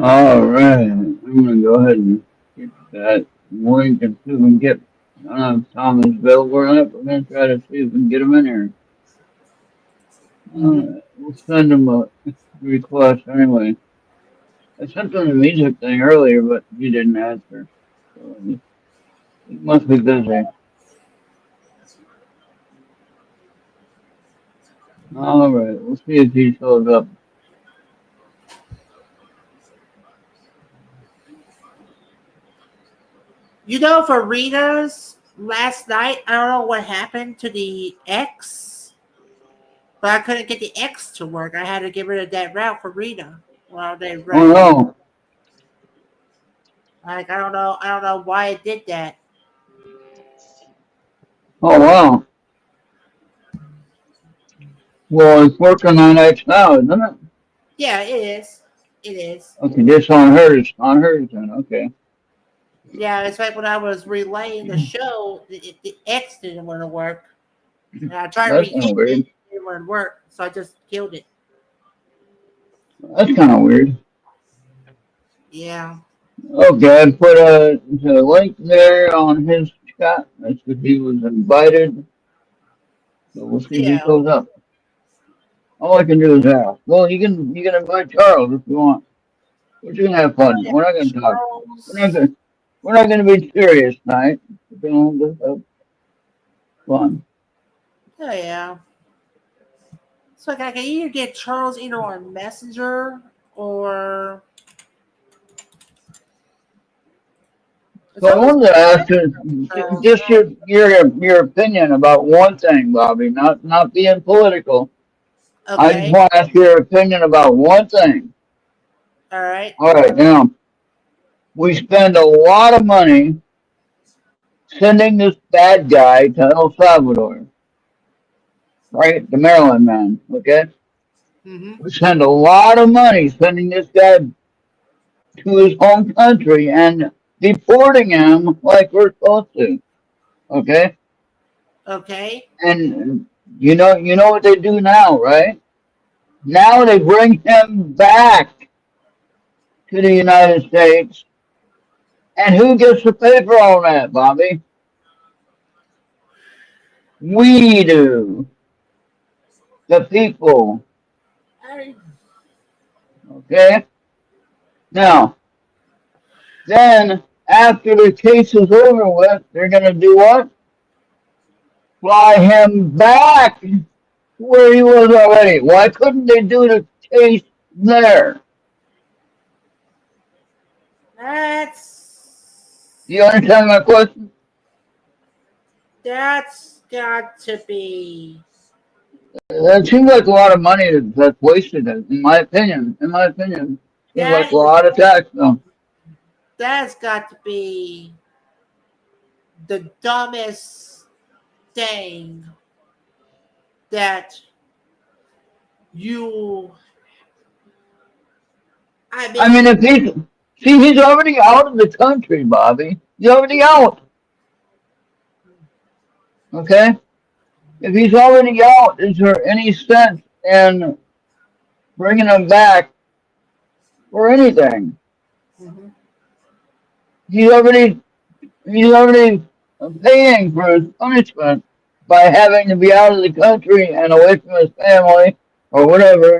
All right. I'm gonna go ahead and get that link and see if we can get. I don't know if Tom is available or not. We're gonna try to see if we can get him in here. All Mm-hmm. right. We'll send him a request anyway. I sent him the music thing earlier, but he didn't answer. So he must be busy. All right. We'll see if he shows up. You know, for Rita's last night, I don't know what happened to the X, but I couldn't get the X to work. I had to get rid of that route for Rita while they Oh running it. no. Like I don't know why it did that. Oh wow. Well, it's working on X now, isn't it? Yeah, it is. It is. Okay, just on hers. On hers then. Okay. Yeah, it's like when I was relaying the show, the X didn't want to work, and I tried That's kind of re-hitting it, weird. it didn't want to work, so I just killed it. That's kind of weird. Yeah. Okay, I put the link there on his chat. That's because he was invited. So we'll see if he Yeah. shows up. All I can do is ask. Well, you can invite Charles if you want. We're just gonna have Oh fun. yeah, We're not gonna talk. We're not Charles. gonna we're not gonna be serious tonight. We're gonna just have fun. Oh yeah. So like, I can either get Charles either on Messenger or it's So I always wanted to ask you Charles. just your opinion about one thing, Bobby. Not being political. I just Okay. want to ask your opinion about one thing. All right. All right, now we spend a lot of money sending this bad guy to El Salvador, right? The Maryland man, okay? Mm-hmm. We spend a lot of money sending this guy to his home country and deporting him like we're supposed to, okay? Okay. And you know what they do now, right? Now they bring him back to the United States, and who gets to pay for all that, Bobby? We do, the people, I, okay? Now, then, after the case is over with, they're going to do what? Fly him back to where he was already. Why couldn't they do the case there? Do you understand my question? that's got to be It seems like a lot of money that's wasted, in my opinion. In my opinion, seems like that a lot of tax. No. that's got to be the dumbest thing that you. I I mean, mean, if he's already out of the country, Bobby. He's already out. Okay. If he's already out, is there any sense in bringing him back for anything? mhm. He's already he's already paying for his punishment by having to be out of the country and away from his family or whatever,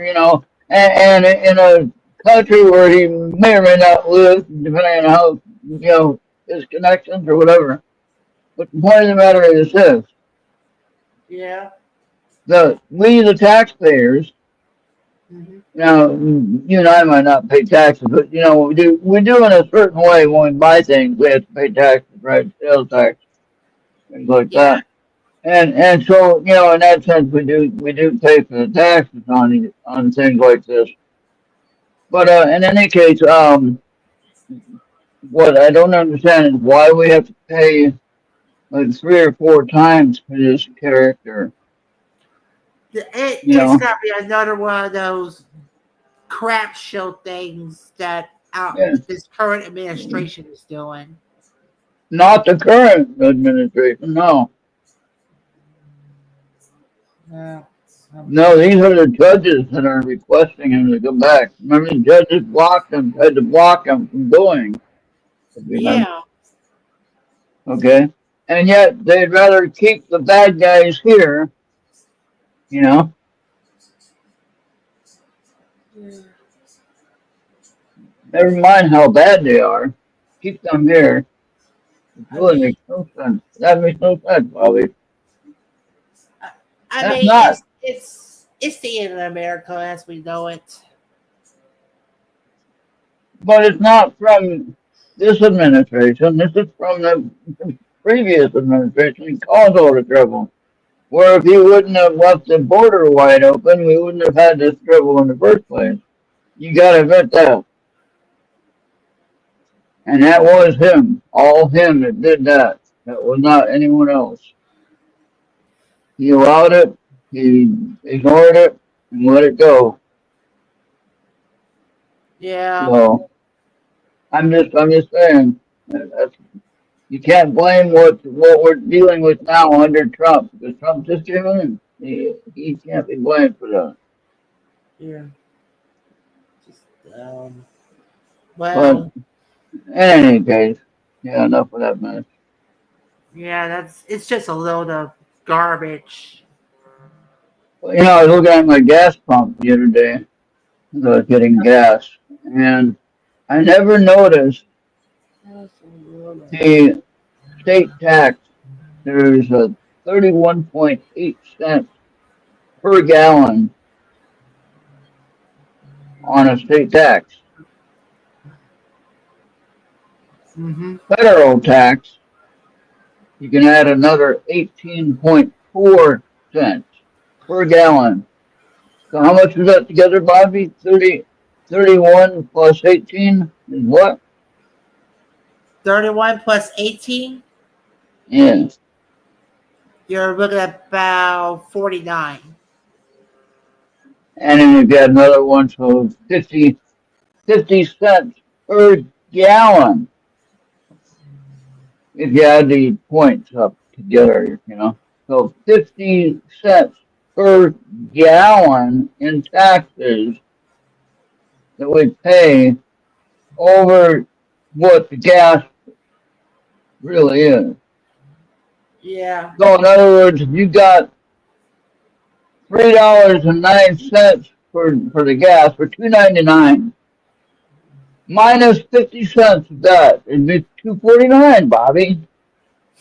and in a country where he may or may not live, depending on how his connections or whatever. But the point of the matter is this: Yeah. we the taxpayers. Hmm. Now, you and I might not pay taxes, but we do in a certain way when we buy things. We have to pay taxes, right? Sales tax, things like Yeah. that. And so in that sense, we do pay for the taxes on things like this. But in any case, what I don't understand is why we have to pay like 3 or 4 times for this character. It's got to be another one of those crap show things that Yeah, this current administration is doing. not the current administration, no. Yeah. No, these are the judges that are requesting him to come back. Remember, the judges blocked him, tried to block him from going. If you remember, Yeah. okay, and yet they'd rather keep the bad guys here. You know, Yeah. never mind how bad they are, keep them here. It I really mean, makes no sense. That makes no sense, Bobby. I, I That's mean, not. it's the end of America as we know it. But it's not from this administration. This is from the previous administration. It caused all the trouble. Where if he wouldn't have left the border wide open, we wouldn't have had this trouble in the first place. You got to admit that. And that was him. All him that did that. That was not anyone else. He allowed it. He ignored it and let it go. Yeah. So I'm just saying. That's, you can't blame what we're dealing with now under Trump because Trump just came in. He can't be blamed for that. Yeah. Just, But well, in any case, yeah, enough of that mess. yeah, it's just a load of garbage. Well, I was looking at my gas pump the other day. I was getting gas, and I never noticed the state tax. There's a 31.8 cents per gallon on a state tax. Mm-hmm. Federal tax, you can add another 18.4 cents per gallon. So how much is that together, Bobby? 31 plus 18 is what? 31 plus 18, Yes. you're looking at about 49. And then you've got another one, so 50 cents per gallon if you add the points up together. So 50 cents per gallon in taxes that we pay over what the gas really is. Yeah. So in other words, if you got $3.09 for the gas for $2.99 minus 50 cents of that, it'd be $2.49, Bobby.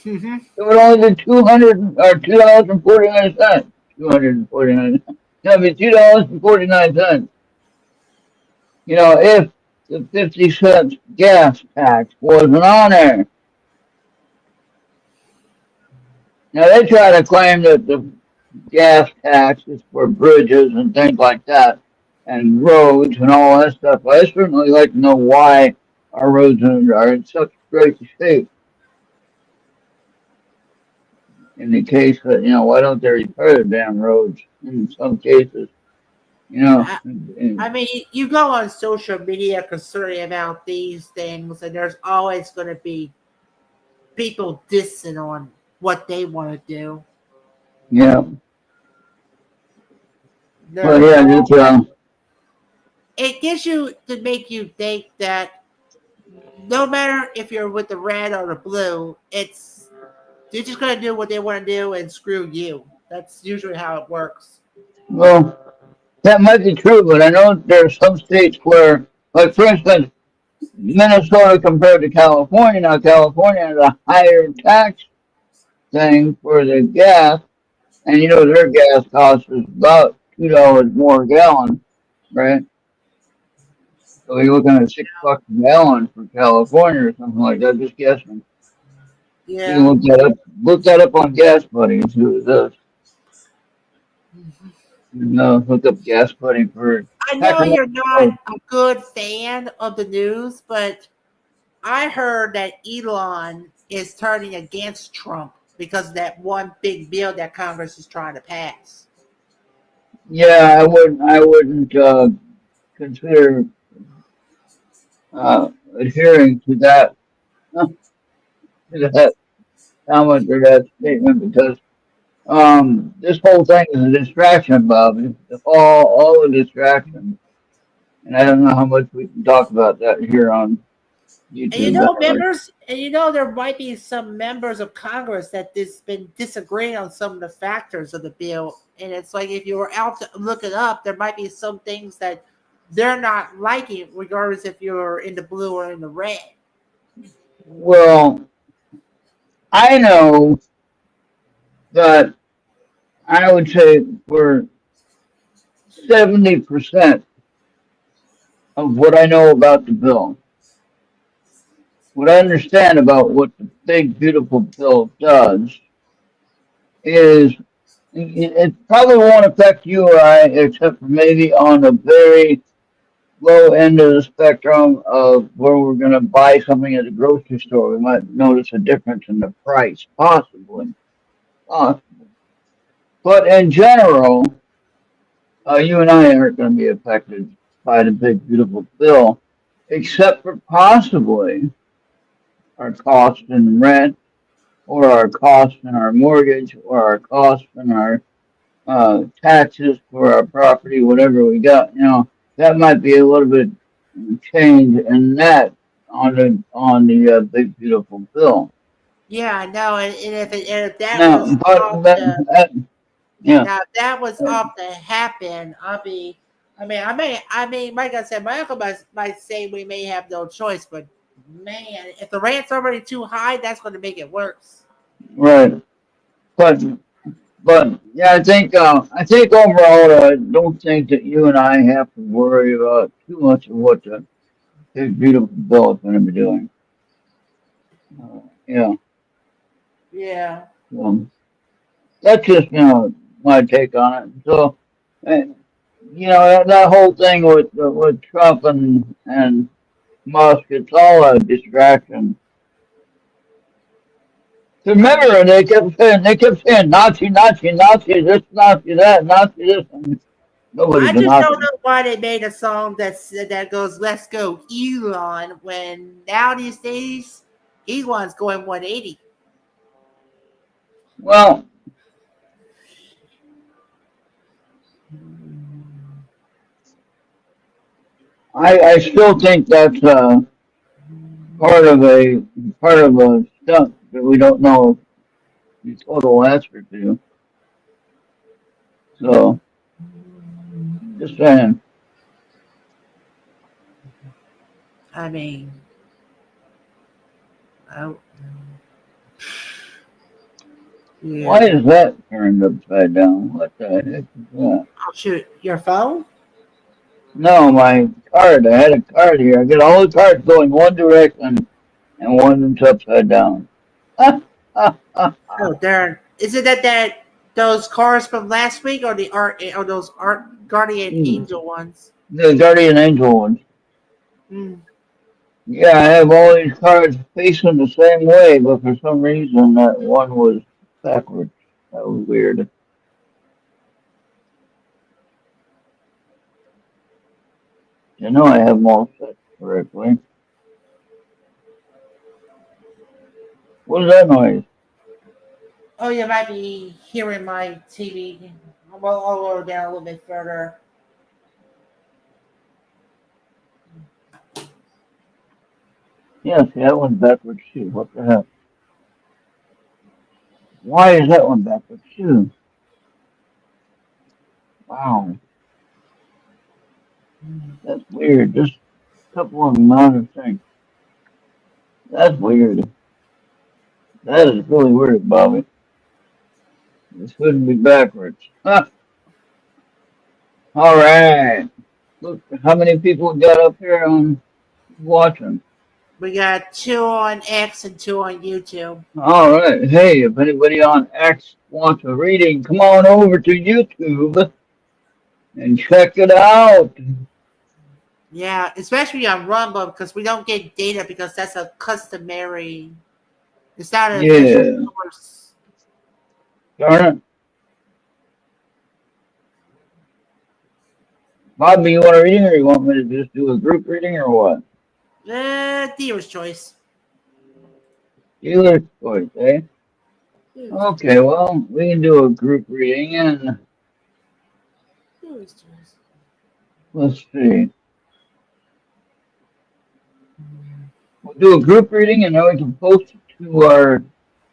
Mm-hmm. It would only be 200 or $2.49. 249. That'd be $2.49. If the 50 cents gas tax wasn't on there. Now they try to claim that the gas tax is for bridges and things like that, and roads and all that stuff. I certainly like to know why our roads are in such great shape. In the case that why don't they repair the damn roads in some cases? You know, I, I and, mean, you go on social media concerning about these things, and there's always going to be people dissing on what they want to do. yeah, but There's yeah, all, just it gives you to make you think that no matter if you're with the red or the blue, they're just going to do what they want to do and screw you. That's usually how it works. well, that might be true, but I know there are some states where, like for instance, Minnesota compared to California. Now California has a higher tax thing for the gas, and their gas cost is about $2 more a gallon, right? So you're looking at $6 a gallon for California or something like that. Just guessing. You can Yeah. look that up. Look that up on Gas Buddy and see what it does. Look up Gas Buddy for I know Sacramento. you're not a good fan of the news, but I heard that Elon is turning against Trump because of that one big bill that Congress is trying to pass. Yeah, I wouldn't consider adhering to that to that comment or that statement because This whole thing is a distraction, Bobby. All a distraction. And I don't know how much we can talk about that here on And you YouTube. know, Anyway. members, and you know, there might be some members of Congress that has been disagreeing on some of the factors of the bill. And it's like if you were out to look it up, there might be some things that they're not liking, regardless if you're in the blue or in the red. Well, I know that I would say for 70% of what I know about the bill, what I understand about what the big beautiful bill does is it probably won't affect you or I, except for maybe on the very low end of the spectrum of where we're going to buy something at the grocery store. We might notice a difference in the price, possibly. Possibly. But in general, you and I aren't going to be affected by the big beautiful bill, except for possibly our cost in rent, or our cost in our mortgage, or our cost in our taxes for our property, whatever we got. That might be a little bit change in that on the big beautiful bill. Yeah, I know. And if that Now, was but off the yeah, now if that was off to happen, I mean, like I said, my uncle might say we may have no choice, but man, if the rent's already too high, that's going to make it worse. right. But yeah, I think overall, I don't think that you and I have to worry about too much of what the big beautiful bill is going to be doing. Yeah, Yeah. um, that's just my take on it. So, uh, that whole thing with Trump and Musk, it's all a distraction. I mean, Remember, they kept saying Nazi, Nazi, Nazi, this, Nazi, that, Nazi, this, and nobody's I a just don't Nazi. know why they made a song that goes "Let's go Elon" when now these days Elon's going 180. Well, I still think that's part of a stunt that we don't know the total answer to. So, just saying, I mean, oh, why yeah. is that turned upside down? What the heck is that? Oh shoot, your phone? No, my card. I had a card here. I got all the cards going one direction and one of them's upside down. Oh darn! Is it that those cars from last week or the art or those art guardian Hmm. angel ones? The Guardian Angel ones. Mm. Yeah, I have all these cards facing the same way, but for some reason that one was backwards. That was weird. I have them all set correctly. What is that noise? Oh, you might be hearing my TV. Well, I'll lower down a little bit further. Yeah, see, that one's backwards too. What the heck? Why is that one backwards too? Wow, that's weird. Just a couple of minor things. That's weird. That is really weird, Bobby. This shouldn't be backwards. Huh. All right. Look, how many people got up here on watching? We got two on X and two on YouTube. All right. Hey, if anybody on X wants a reading, come on over to YouTube and check it out. Yeah, especially on Rumble because we don't get data because that's a customary. It's not an official Yeah. source. Darn it. Bobby, you want a reading or you want me to just do a group reading or what? Dealer's choice. Dealer's choice, eh? Okay, well, we can do a group reading, and let's see. We'll do a group reading, and then we can post it to our.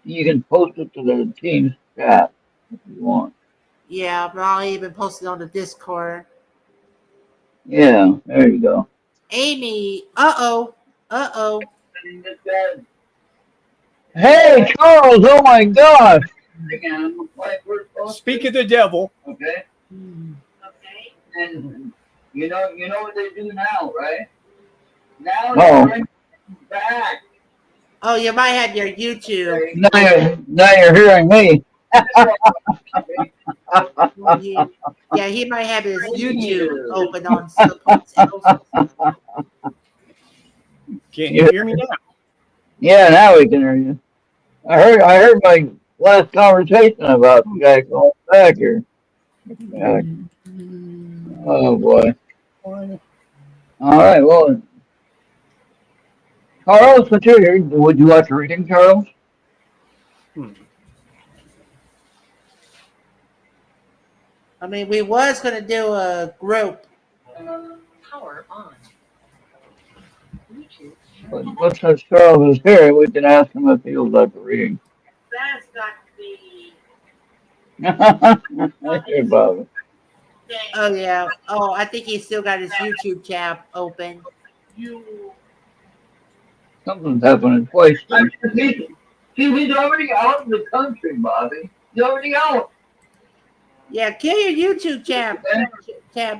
You can post it to the team's chat if you want. Yeah, but I'll even post it on the Discord. Yeah, there you go. Amy, uh-oh. Hey, Charles! Oh my gosh! Speak of the devil. Okay. And you know what they do now, right? Now they bring it back. Oh, you might have your YouTube. Now you're hearing me. Yeah, he might have his YouTube open on someplace else. Can you hear me now? Yeah, now we can hear you. I heard my last conversation about the guy going back here. Yeah. Oh boy. All right, well, Charles, since you're here, would you like a reading, Charles? I mean, we was gonna do a group. Power on. But since Charles is here, we can ask him if he would like a reading. That's got to be. Hey, Bobby. Oh yeah. Oh, I think he's still got his YouTube tab open. Something's happening twice. He's already out of the country, Bobby. He's already out. Yeah, kill your YouTube tab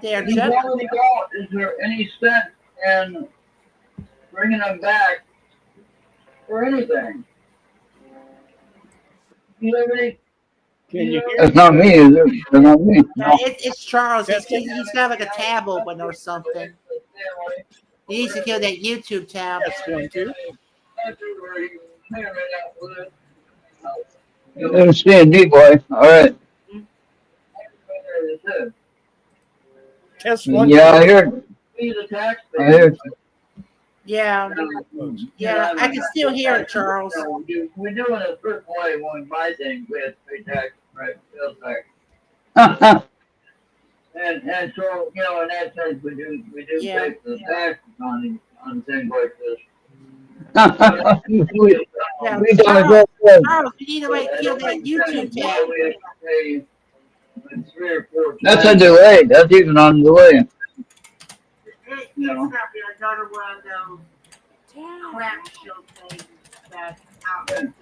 there, He's Chuck. already out. Is there any sense in bringing him back for anything? You know what I mean? Can you hear That's not me, is it? That's not me. No, it's Charles. He's got like a tab open or something. He needs to kill that YouTube tab. That's one, too. Understand, D boy. All right. Test one. Yeah, I heard. I heard. Yeah, yeah, I can still hear it, Charles. We're doing a certain way when we buy things. We have to pay tax, right? Sales tax. And so, you know, in that sense, we do Yeah. pay for the taxes on things like this. we Charles, don't go. Charles, you need to like kill that YouTube tab. That's a delay. That's even on delay. It's gonna be another one of those crap show things that's out there.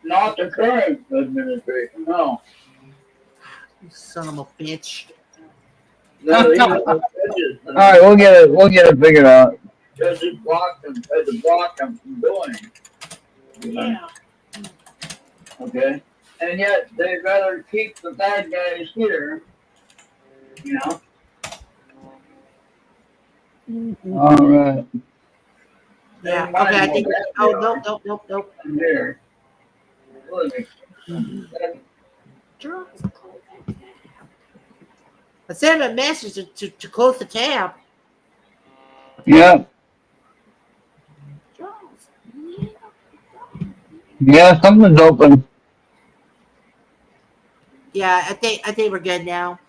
Not the current administration, no. You son of a bitch. All right, we'll get it figured out. Just block them from doing. Yeah. Okay. And yet they'd rather keep the bad guys here. You know. All right. Yeah. Okay. I think. Oh nope. Here. I sent him a message to close the tab. Yeah. Yeah, something's open. Yeah, I think we're good now.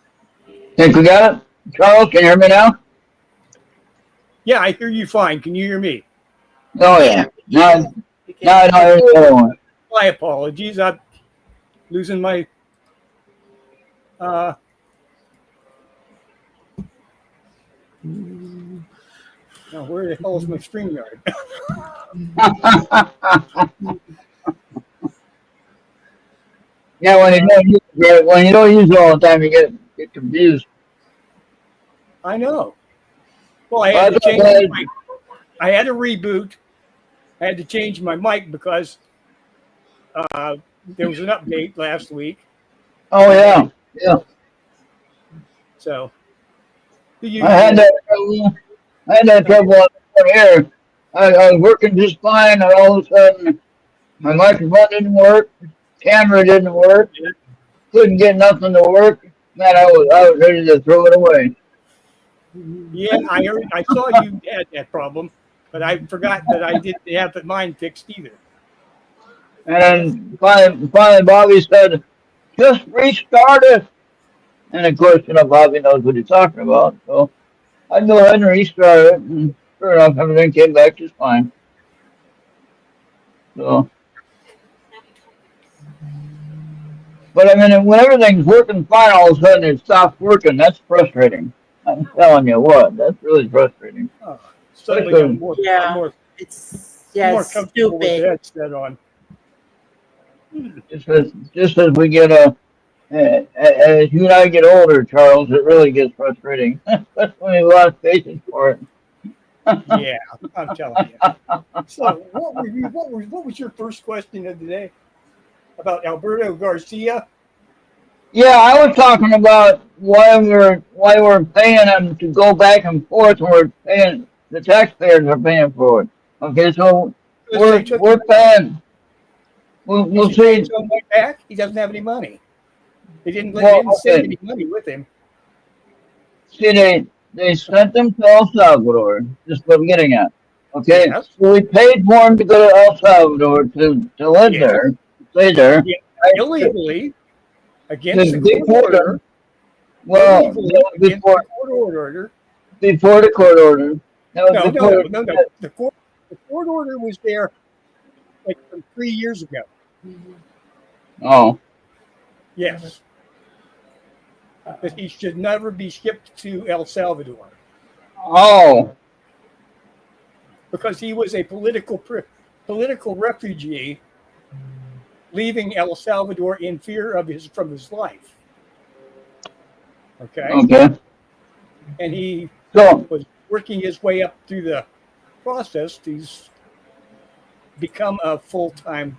Think we got it? Charles, can you hear me now? Yeah, I hear you fine. Can you hear me? Oh yeah. No, I don't hear the other one. My apologies. I'm losing my now where the hell is my StreamYard? Yeah, when you don't use it all the time, you get confused. I know. Well, I had to change I had to reboot. I had to change my mic because there was an update last week. Oh yeah, yeah. So I had that trouble on here. I was working just fine, and all of a sudden, my microphone didn't work, camera didn't work, couldn't get nothing to work. Man, I was ready to throw it away. yeah, I saw you had that problem, but I forgot that I didn't have mine fixed either. And then finally Bobby said, just restart it. And of course, Bobby knows what he's talking about. So I go ahead and restart it, and sure enough, everything came back just fine. So, but I mean, when everything's working fine, all of a sudden it stops working. That's frustrating. I'm telling you what, that's really frustrating. Oh, suddenly Especially I'm more, Yeah, more, it's more it's comfortable with the stupid. headset on. just as we get as you and I get older, Charles, it really gets frustrating. Especially when you have a lot of patience for it. Yeah, I'm telling you. So, what was your first question of the day about Alberto Garcia? Yeah, I was talking about why we're paying them to go back and forth, and we're paying the taxpayers are paying for it. Okay, so Because they took we're paying. Is We'll he paying see. some money back? He doesn't have any money. They Well, didn't send okay. any money with him. See, they sent them to El Salvador. Just what I'm getting at. Okay, Yes, so we paid for them to go to El Salvador to live yes, there, stay there, yeah, right? illegally against the court Before order. them. Well, that Illegally was against the court order. before the court order. That was No, before. no, no, no. The court order was there like from 3 years ago. Oh, Yes, that he should never be shipped to El Salvador oh, because he was a political refugee leaving El Salvador in fear of from his life. Okay, okay. and he So, was working his way up through the process to become a full-time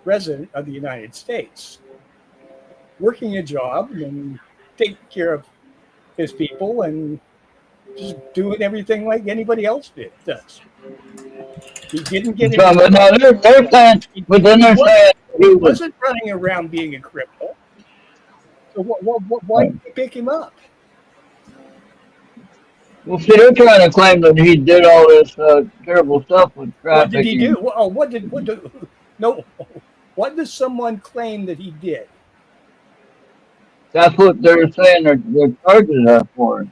resident of the United States, working a job and taking care of his people and just doing everything like anybody else does. He didn't get any. but no, they're saying, but then they're saying He he was. wasn't running around being a criminal. So why did they pick him up? Well, see, they're trying to claim that he did all this terrible stuff with What did he trafficking. do? Oh, no? What does someone claim that he did? That's what they're saying. Their charges are for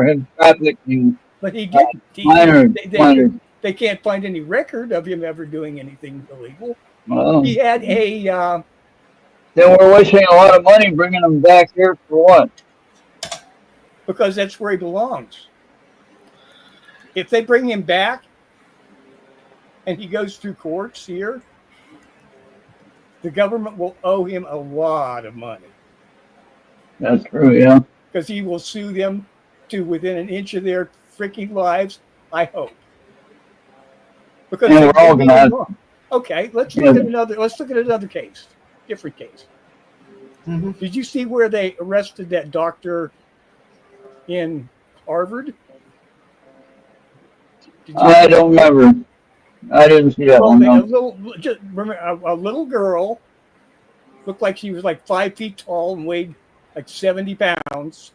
him trafficking But he didn't. minors. Minors. They can't find any record of him ever doing anything illegal. Well, He had a then we're wasting a lot of money bringing them back here for what? because that's where he belongs. If they bring him back and he goes through courts here, the government will owe him a lot of money That's true, yeah. because he will sue them to within an inch of their freaking lives. I hope because And they we're all did gonna have. wrong. Okay, let's Yeah. look at another case, different case. Hmm. Did you see where they arrested that doctor in Harvard? I don't remember. I didn't see that Well, one. a No. little girl looked like she was like 5 feet tall and weighed like 70 pounds.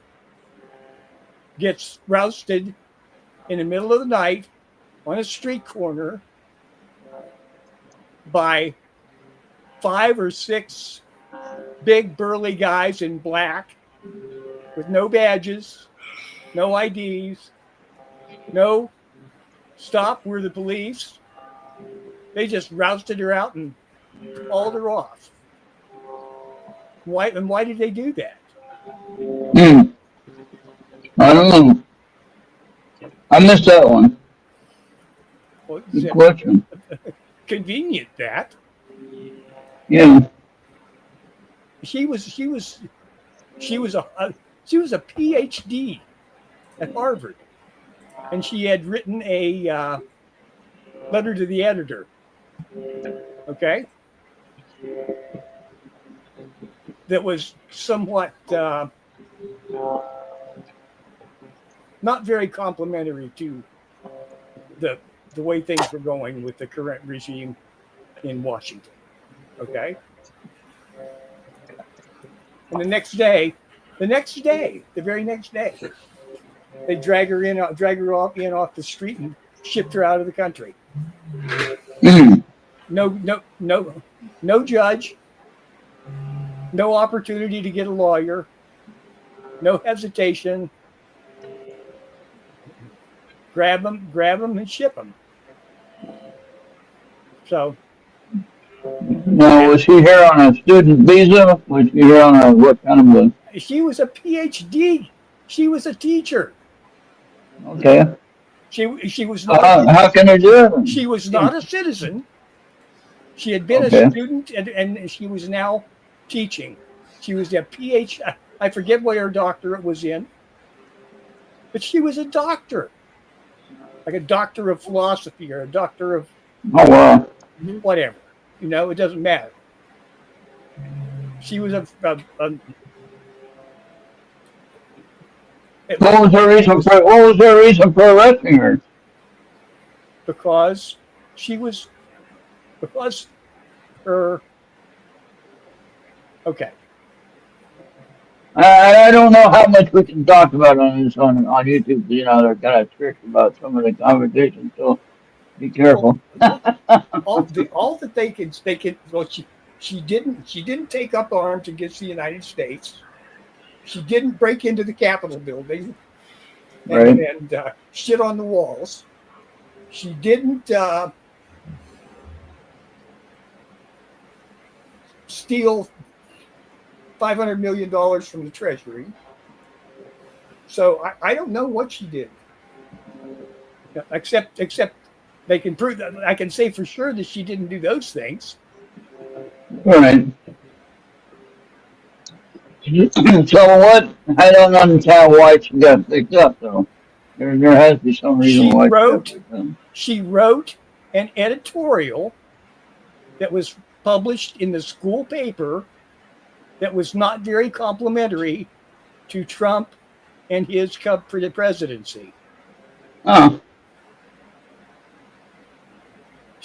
Gets rousted in the middle of the night on a street corner by 5 or 6 big burly guys in black with no badges, no IDs, no stop, we're the police. They just rousted her out and hauled her off. Why did they do that? I don't know. I missed that one. Well, Good question. convenient that Yeah. she was a PhD at Harvard, and she had written a letter to the editor. Okay, that was somewhat not very complimentary to the way things were going with the current regime in Washington. Okay, and the very next day, they drag her off the street and shipped her out of the country. Mm. No No judge, no opportunity to get a lawyer, no hesitation. Grab them, and ship them. So, Now, was she here on a student visa? Was she here on a what kind of she was a PhD. She was a teacher. okay. She was not. How can I do it? She was not a citizen. She had been Okay. a student, and she was now teaching. She was a PhD. I forget what her doctorate was in, but she was a doctor, like a doctor of philosophy or a doctor of Oh wow. whatever. You know, it doesn't matter. She was a What was her reason for arresting her? because her. Okay. I don't know how much we can talk about on this on YouTube. You know, they're kind of strict about some of the conversations, so be careful. all that they can well, she didn't take up arms against the United States. She didn't break into the Capitol building Right. and shit on the walls. She didn't steal $500 million from the Treasury. So I don't know what she did, except they can prove that. I can say for sure that she didn't do those things. All right. So what? I don't understand why she got picked up, though. There has to be some reason She why wrote- she got picked up. She wrote an editorial that was published in the school paper that was not very complimentary to Trump and his cup for the presidency. Oh,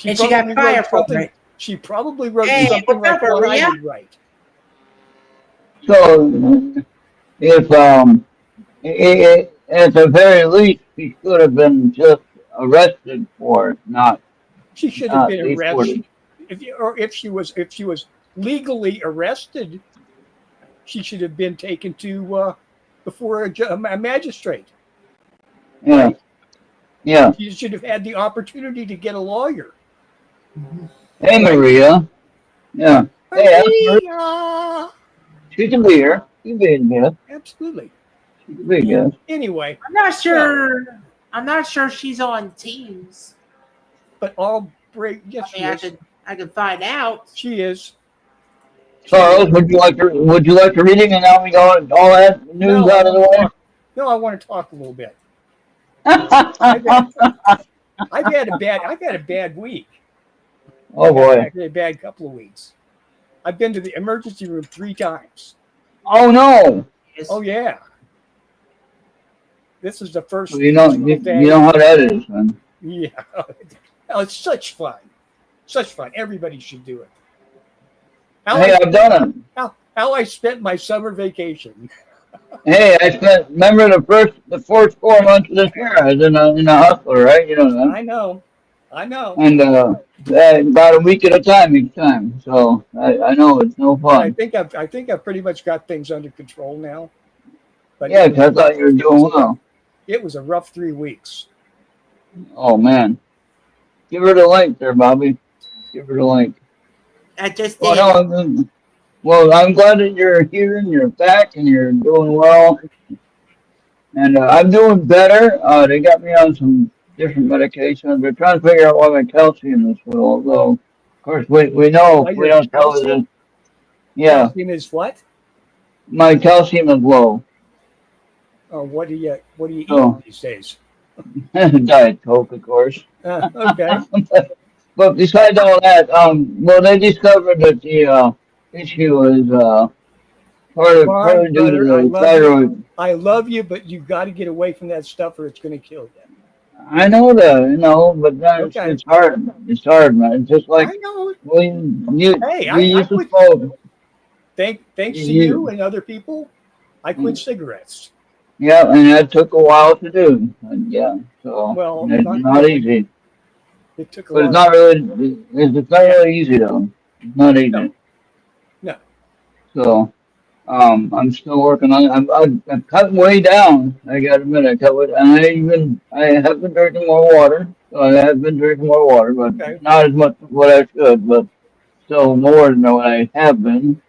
And she got probably fired wrote for something- it. She probably wrote Hey, something what's up, like what I Maria? would write. so if at the very least, she should have been just arrested for it, not She should have been deported. arrested. If she was legally arrested, she should have been taken to before a magistrate. Yeah, yeah. She should have had the opportunity to get a lawyer. Hey, Maria. Yeah. Hey, ask her. Maria! She can be here. She can be in here. Absolutely. She can be here. Anyway, I'm not sure. I'm not sure she's on Teams. but all break. Yes, I mean, she is. I could find out. She is. Charles, would you like to reading and now we got all that news out of the way? No, I want to talk a little bit. I've had a bad week. Oh boy. I've had a bad couple of weeks. I've been to the emergency room 3 times. Oh no. It's- Oh yeah. This is the first. You know how that is, man. Yeah. Oh, it's such fun. Such fun. Everybody should do it. Hey, I've done it. How I spent my summer vacation. Hey, remember the first 4 months of this year, I was in a hustler, right? You know that. I know. And about a week at a time each time. So I know it's no I fun. think I've pretty much got things under control now. But Yeah, 'cause I thought you were doing well. It was a rough 3 weeks. Oh man. Give her the link there, Bobby. Give her the link. I just did. Well, I'm glad that you're here and you're back and you're doing well. And I'm doing better. They got me on some different medications. They're trying to figure out why my calcium is low. Although, of course, we know Why if we your don't tell calcium? it. Yeah, Calcium is what? my calcium is low. Or what do you eat Oh. these days? Diet Coke, of course. Okay. But besides all that, well, they discovered that the issue is partly due to brother, I the love thyroid. I love you, but you've got to get away from that stuff or it's going to kill you. I know that, but Okay. it's hard. It's hard, man. It's just like I know. we Hey, we used to quit- smoke. Thanks to You- you and other people, I quit cigarettes. Yeah, and that took a while to do. And yeah, so Well, it's not not really. easy. It took a But lot. it's not really easy though. Not eating No, it. no. So, I'm still working on it. I've cut way down. I got to admit, I cut it, and I have been drinking more water. So I have been drinking more water, but Okay. not as much as what I should, but still more than what I have been.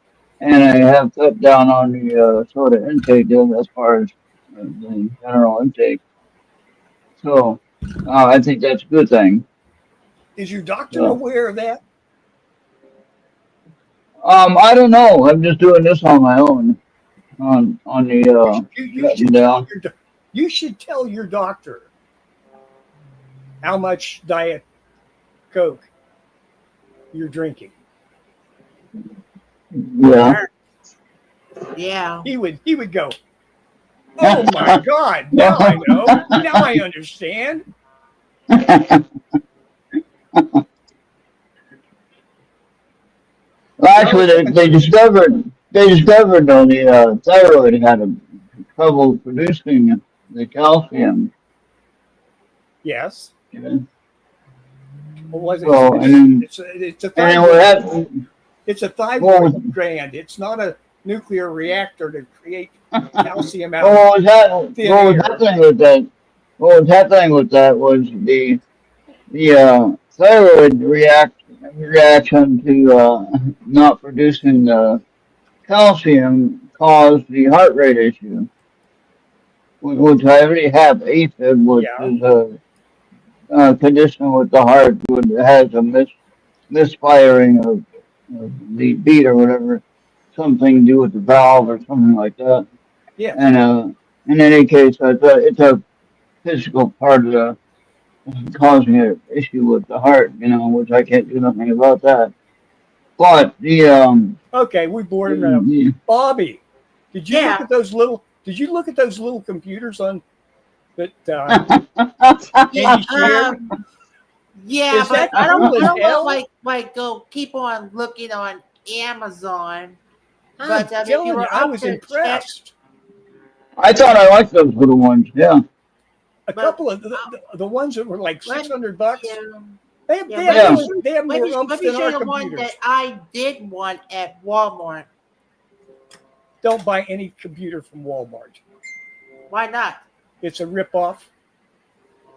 And I have cut down on the soda intake as far as the general intake. So, I think that's a good thing. Is your doctor So, aware of that? I don't know. I'm just doing this on my own on the You cutting should tell down. you should tell your doctor how much Diet Coke you're drinking. Yeah. Yeah. He would go, "Oh my God! Now I know. Now I understand." Well, The actually, other they discovered on the thyroid had a trouble producing the calcium. yes. You know? What was it? So It's a and then what thyroid. happened? It's a What thyroid was gland. It's not a nuclear reactor to create calcium out of well, thin what was air. happening with that? What was happening with that was the thyroid reaction to not producing the calcium caused the heart rate issue, which I already have AFib, which Yeah. is a condition with the heart which has a misfiring of the beat or whatever, something to do with the valve or something like that. Yes. And in any case, it's a physical part of the causing an issue with the heart, which I can't do nothing about that. But Okay, we bored him now. the Bobby, did you look Yeah. at those little? Did you look at those little computers on that Yeah. Amy shared? Yeah, Is but that I don't cool I as don't want hell? like go keep on looking on Amazon. I'm But if you telling you, were I up was to check, impressed. I thought I liked those little ones. Yeah, A but couple of the ones that were like let $600. yeah, They have, yeah, they let have me yeah. more show, they have more let oomph me than show our you the one that computers. I did want at Walmart. Don't buy any computer from Walmart. Why not? It's a ripoff.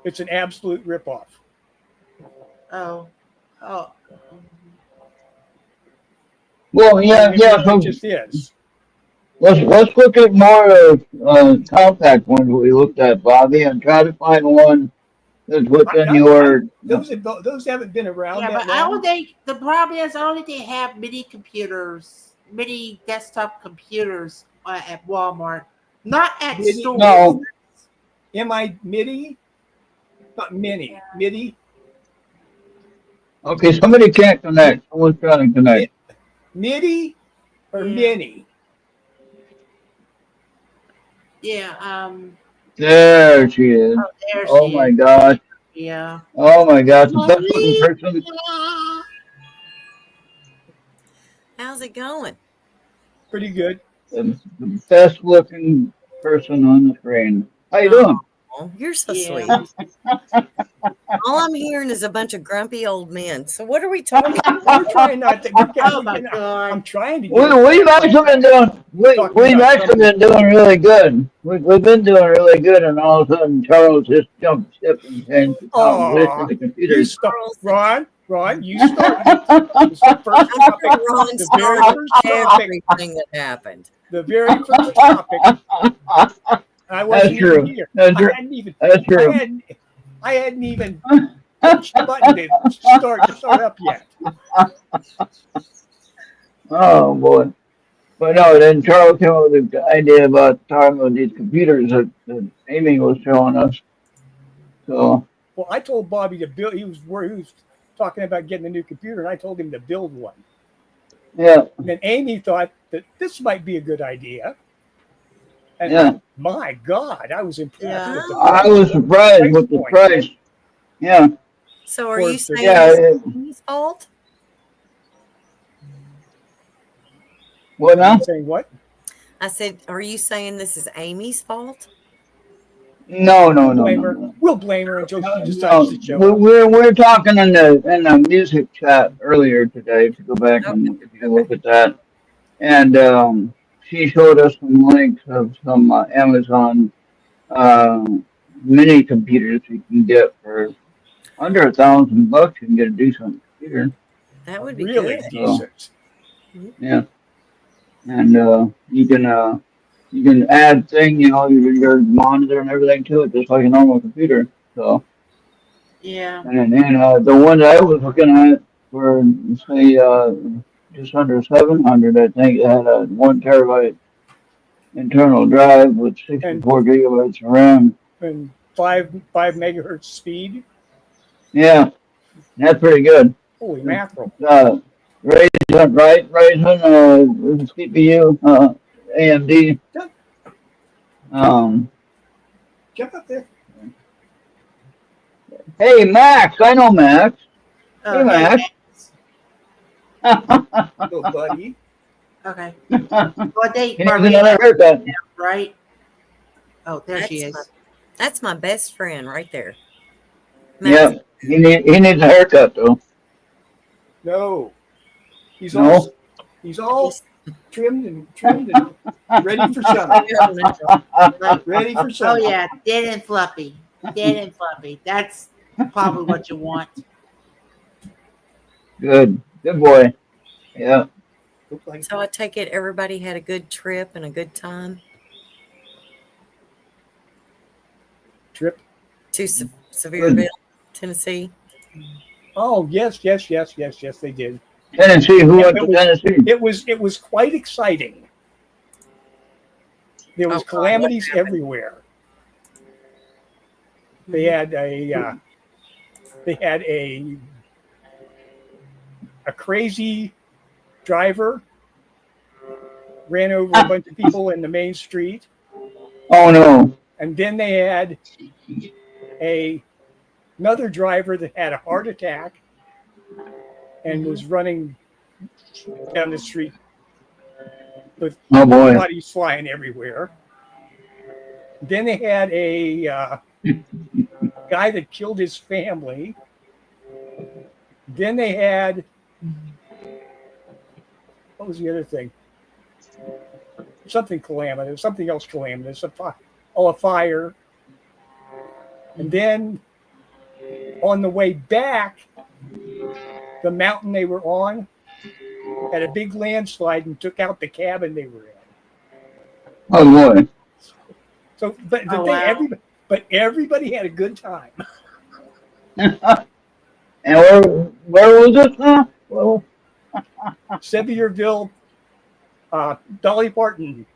It's an absolute ripoff. Oh, oh, Well, I yeah, mean, it yeah. really So just is. let's look at more of compact ones we looked at, Bobby, and try to find one that's within your. Those haven't been around yeah, that but I long. don't think the problem is I don't think they have mini computers, mini desktop computers at Walmart, not at stores. No, MIDI, not mini, MIDI, okay. Somebody can't connect. Someone's trying to connect. MIDI or Yeah, mini. yeah. There she is. Oh, there Oh she my is. gosh. Yeah. Oh my gosh. The best looking Mommy, person. how's it going? Pretty good. The best looking person on the screen. How you Oh, doing? you're so Yeah. sweet. All I'm hearing is a bunch of grumpy old men. So what are we talking? We're trying not to. Oh my I'm God. trying to We, get we've actually been doing talking we've about actually grumpy. been doing really good. We've been doing really good, and all of a sudden Charles just jumped ship and changed the conversation Oh, to you computers. start, Charles? Ron. You started it. It's the first I'm topic. sure Ron The very started first topic. everything that happened. The very first topic. I That's wasn't even true. here. That's I true. hadn't even. That's I true. hadn't. I hadn't even pushed the button to start up yet. Oh boy. But no, then Charles came up with the idea about talking about these computers that Amy was showing us. So Well, I told Bobby to build. He was talking about getting a new computer, and I told him to build one. yeah, And then Amy thought that this might be a good idea. And yeah. my God, I was impressed Yeah. with the I price, was surprised price with the point. price. Yeah, So Of are you course, they're saying yeah. this is Amy's fault? What now? saying what? I said, are you saying this is Amy's fault? No, no, We'll no, blame no, her. no. We'll blame her until she No, decides to show up. we're talking in the music chat earlier today. If you go back and if you look at that, and she showed us some links of some Amazon uh, mini computers you can get for under $1,000. You can get a decent computer. That would be Really good. decent. Yeah, and you can add thing, your monitor and everything to it, just like a normal computer. So, Yeah. and the one that I was looking at for say just under 700, I think it had a 1 terabyte internal drive with And 64 gigabytes of RAM. and five megahertz speed. Yeah, that's pretty good. Holy mackerel! Uh, Ryzen CPU, AMD. Jump, Um, jump up there. hey Max, I know Max. Oh, Hey Max. Little buddy. Okay. Well, they He needs Marlene, another haircut. right? Oh, there she That's is. That's my best friend right there. Yeah, he needs a haircut though. No. He's No? all trimmed and ready for summer. Ready for Oh summer. yeah, dead and fluffy. Dead and fluffy. That's probably what you want. Good boy. Yeah. Look like So I take it everybody had a good trip and a good time trip. to Sevierville, Tennessee. Oh yes, they did. Tennessee, who went It to was- Tennessee? It was quite exciting. There was Oh, calamities what happened? everywhere. They had a crazy driver ran over a bunch of people in the main street, Oh no. and then they had another driver that had a heart attack and was running down the street with Oh boy. bodies flying everywhere. Then they had a guy that killed his family. Then they had, what was the other thing? Something calamitous, something else calamitous, a fire. And then on the way back, the mountain they were on had a big landslide and took out the cabin they were in. Oh boy. So, but the Oh, thing, wow. everybody had a good time. And where was this now? Well, Sevierville, Dolly Partonville.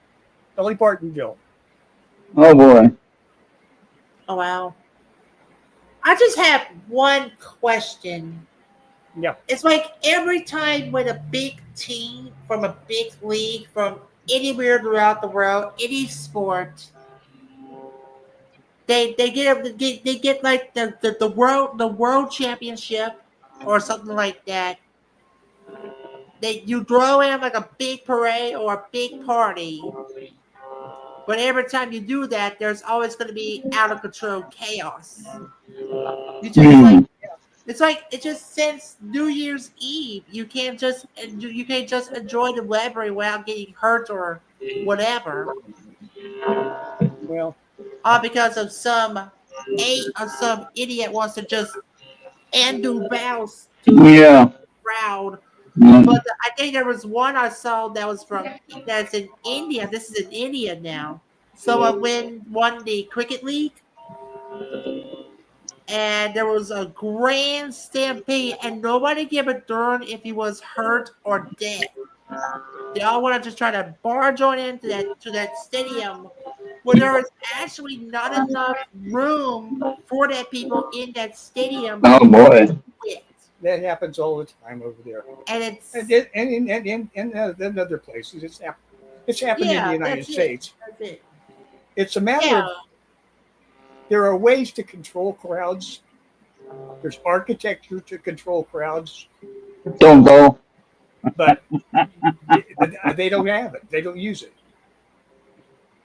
oh boy. Oh wow. I just have one question. Yeah. It's like every time when a big team from a big league from anywhere throughout the world, any sport, they get like the world championship or something like that. You throw in like a big parade or a big party. But every time you do that, there's always going to be out of control chaos. You just like it's just since New Year's Eve, you can't just enjoy the weather without getting hurt or whatever, Well, all because of some idiot wants to just undo bounce to the Yeah. crowd. Mm. But I think there was one I saw that's in India. This is in India now. Someone won the cricket league, and there was a grand stampede, and nobody gave a darn if he was hurt or dead. They all want to just try to barge on into that stadium where there is actually not enough room for that people in that stadium. Oh boy. that happens all the time over there. And it's In other places. It's happened in the United that's it. States. That's it. It's a matter Yeah. of there are ways to control crowds. There's architecture to control crowds, Don't go. but they don't have it. They don't use it.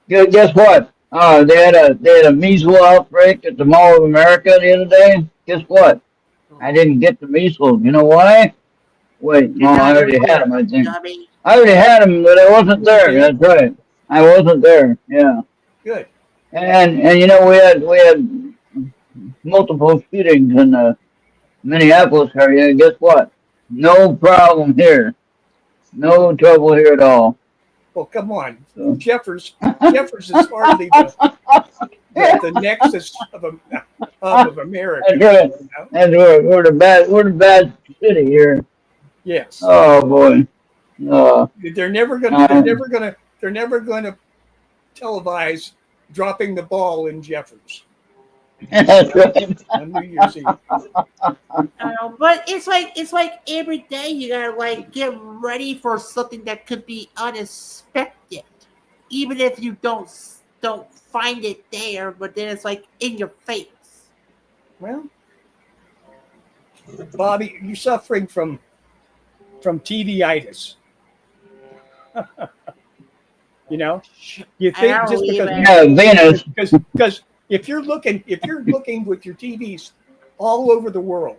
Guess what? They had a measles outbreak at the Mall of America the other day. Guess what? I didn't get the measles. You know why? Wait, You're no, I not already had aware, them. I think dummy. I already had them, but I wasn't there. did? That's right. I wasn't there. Yeah, Good. and you know we had multiple shootings in the Minneapolis area. Guess what? No problem here. No trouble here at all. Well, come on. So. Jeffers is hardly the nexus of a hub of America. That's right. You know? That's we're the bad city here. Yes. Oh boy. They're never gonna televise dropping the ball in Jeffers That's right. on New Year's Eve. But it's like every day you gotta like get ready for something that could be unexpected, even if you don't find it there. But then it's like in your face. Well, Bobby, you're suffering from TV-itis. You know, you think I don't just because even- Yeah, Venus. because if you're looking with your TVs all over the world,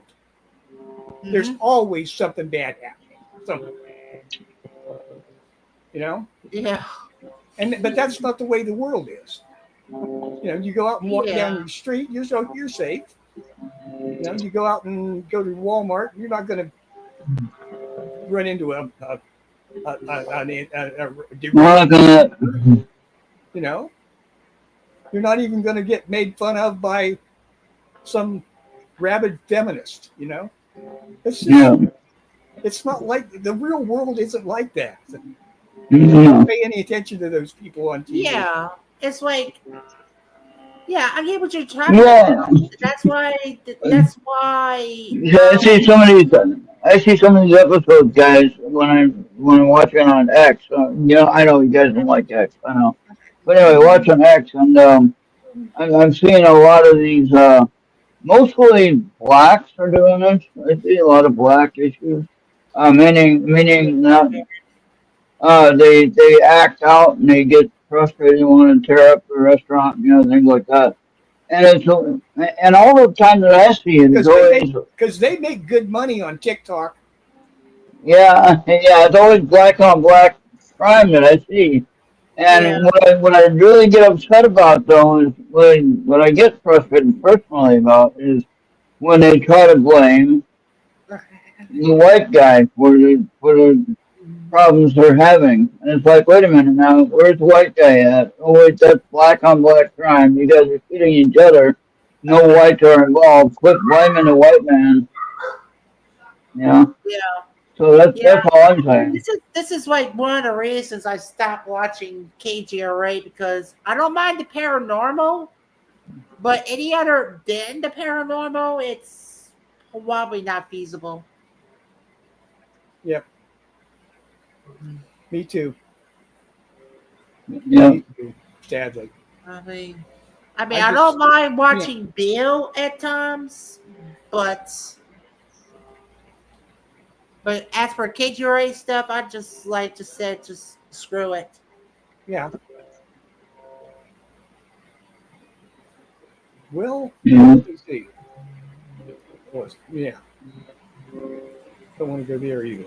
there's always something bad happening. Something, you know, Yeah. but that's not the way the world is. You know, you go out and walk down the street, you're safe. You know, you go out and go to Walmart, you're not going to run into a you know, you're not even going to get made fun of by some rabid feminist. You know, it's just, it's not like the real world isn't like that. You don't pay any attention to those people on TV. Yeah, it's like, yeah, I get what you're talking about. That's why. Yeah, I see some of these episodes, guys, when I'm watching on X. I know you guys don't like X, I know, but anyway, watching X, and I'm seeing a lot of these. Mostly blacks are doing this. I see a lot of black issues. Meaning not. They act out and they get frustrated and want to tear up the restaurant, things like that. And all the time that I see it, Because they make good money on TikTok. yeah, it's always black on black crime that I see. And what I really get upset about though is what I get frustrated personally about is when they try to blame the white guy for the problems they're having. And it's like, wait a minute now, where's the white guy at? Oh wait, that's black on black crime. You guys are shooting each other. No whites are involved. Quit blaming the white man. Yeah. So that's all I'm saying. This is like one of the reasons I stopped watching KGRA, because I don't mind the paranormal, but any other than the paranormal, it's probably not feasible. Yep. Me too. Yeah. Me too, sadly. I mean, I don't mind watching Bill at times, but as for KGRA stuff, I just said just screw it. Yeah. Well, let me see. Yeah. Don't want to go there either.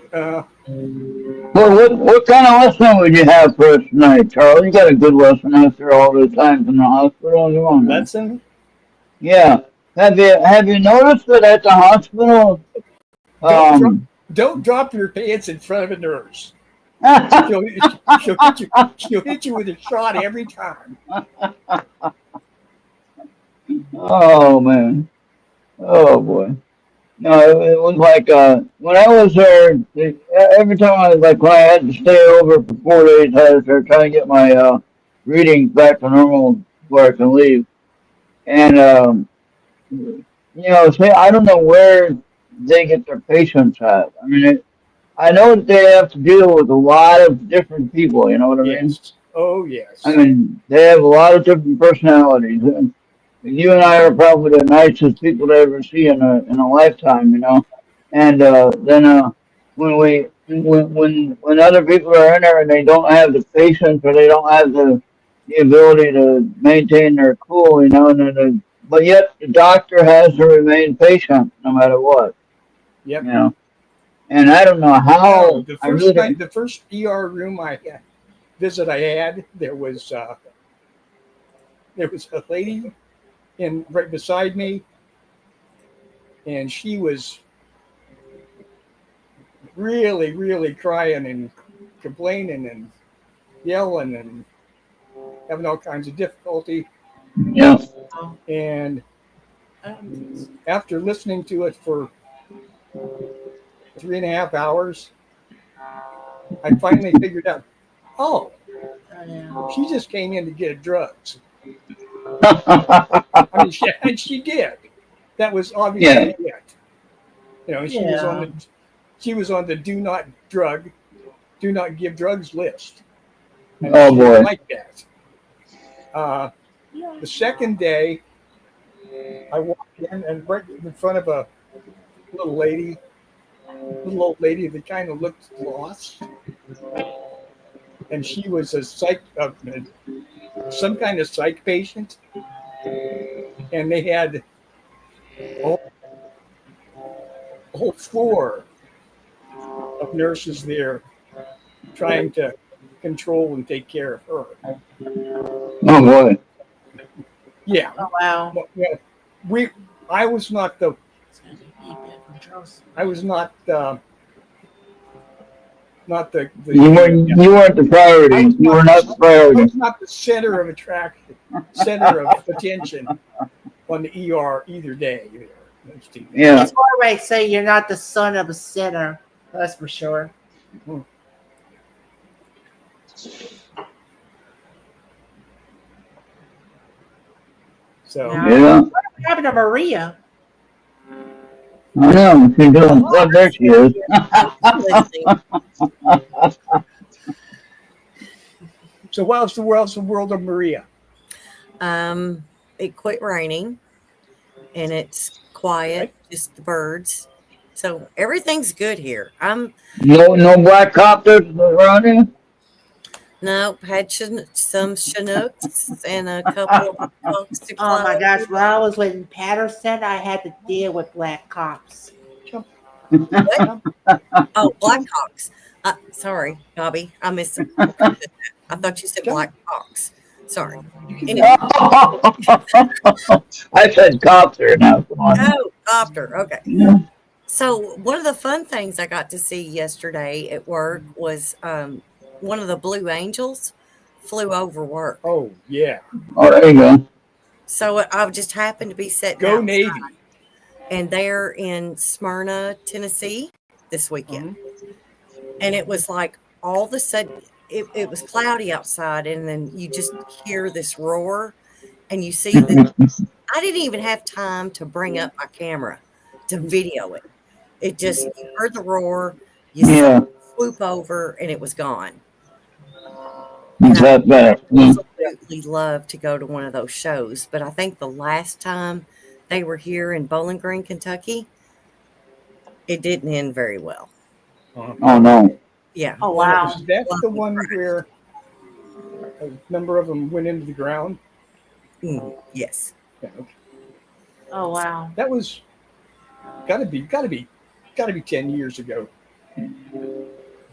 Well, what kind of lesson would you have for us tonight, Charlie? You got a good lesson after all the times in the hospital. You want Lesson? Yeah. Have you noticed that at the hospital? Don't drop your pants in front of a nurse. She'll hit you with a shot every time. Oh man. Oh boy. No, it was like when I was there. Every time when I had to stay over for 4 days, I had to start trying to get my readings back to normal where I can leave. And say I don't know where they get their patients at. I mean, I know that they have to deal with a lot of different people. You know what I mean? Oh yes. I mean, they have a lot of different personalities. And you and I are probably the nicest people to ever see in a lifetime, And then when other people are in there and they don't have the patience or they don't have the the ability to maintain their cool, you know, but yet the doctor has to remain patient no matter what, Yep. you know. And I don't know No, how the I first really night, the first ER room visit I had, there was a lady in right beside me, and she was really, really crying and complaining and yelling and having all kinds of difficulty. yeah. And after listening to it for 3.5 hours, I finally figured out, oh, she just came in to get drugs. I mean, and she did. That was obviously it. You know, she was on the do not give drugs list. And Oh she boy. didn't like that. The second day, I walked in and right in front of a little old lady that kind of looked lost, and she was some kind of psych patient, and they had a whole floor of nurses there trying to control and take care of her. Oh boy. Yeah. Oh, wow. Yeah. I was not the You weren't the priority. You were not the I priority. was not the center of attention on the ER either day. Yeah. It's one way to say you're not the son of a sinner. That's for sure. So Yeah. What happened to Maria? I know. She's doing. Oh, there she is. So what else the world of Maria? It quit raining, and it's quiet, just the birds. So everything's good here. No black copters around here. No, had some Chinooks and a couple of folks to Oh my fly. gosh! When I was in Patterson, I had to deal with black cops. Oh, Blackhawks. Sorry, Bobby, I missed it. I thought you said Black Hawks. Sorry. Anyway. I said copter now. Come on. Oh, copter. Okay. Yeah. So one of the fun things I got to see yesterday at work was one of the Blue Angels flew over work. Oh yeah. Oh, there you go. So I just happened to be sitting Go outside, Navy. and they're in Smyrna, Tennessee this weekend. And it was like all of a sudden it was cloudy outside, and then you just hear this roar, and you see that I didn't even have time to bring up my camera to video it. It just, you heard the roar, you saw it swoop over, and it was gone. And I absolutely love to go to one of those shows, but I think the last time they were here in Bowling Green, Kentucky, it didn't end very well. Oh no. Yeah. Oh wow. Is that the one where a number of them went into the ground? Yes. Yeah, okay. Oh wow. That was gotta be 10 years ago.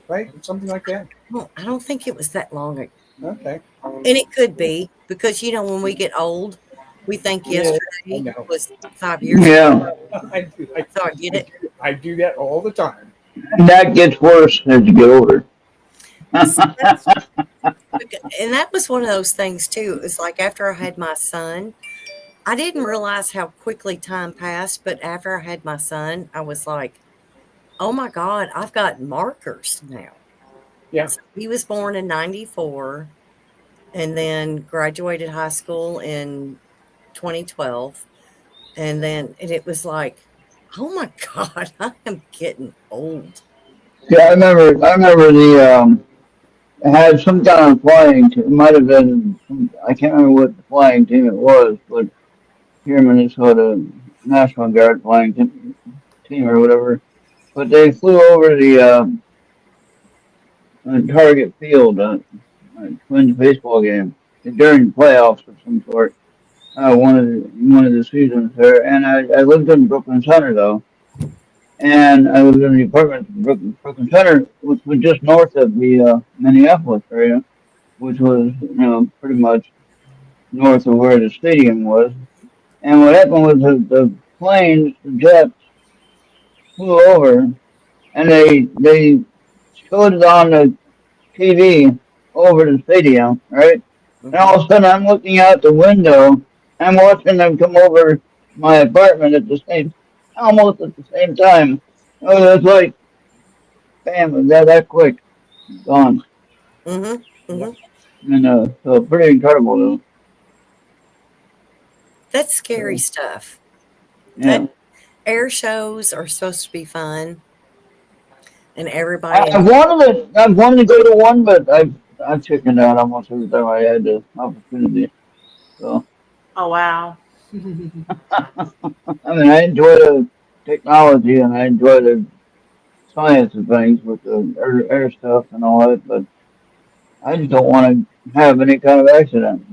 Right? Something like that. Well, I don't think it was that long ago. Okay. And it could be, because when we get old, we think yesterday was 5 years ago. I do. So I get it. I do that all the time. That gets worse as you get older. And that was one of those things too. It was like after I had my son, I didn't realize how quickly time passed, but after I had my son, I was like, oh my God, I've got markers now. Yeah. So he was born in 94 and then graduated high school in 2012. And it was like, oh my God, I am getting old. Yeah, I remember it had some kind of flying team. It might have been, I can't remember what the flying team it was, but here in Minnesota, National Guard flying team or whatever. But they flew over the Target Field, Twins baseball game. during the playoffs of some sort. One of the seasons there, and I lived in Brooklyn Center though, and I lived in the apartment in Brooklyn Center, which was just north of the Minneapolis area, which was pretty much north of where the stadium was. And what happened was the planes, the jets, flew over, and they showed it on the TV over the stadium, right? And all of a sudden, I'm looking out the window. I'm watching them come over my apartment almost at the same time. Oh, it's like, bam, that quick, gone. Mm-hmm. Mm-hmm. And so pretty incredible, though. That's scary stuff. Yeah. Air shows are supposed to be fun, and everybody. I've wanted to go to one, but I've chickened out almost every time I had the opportunity. So, Oh wow. I mean, I enjoy the technology and I enjoy the science of things with the air stuff and all that, but I just don't want to have any kind of accident.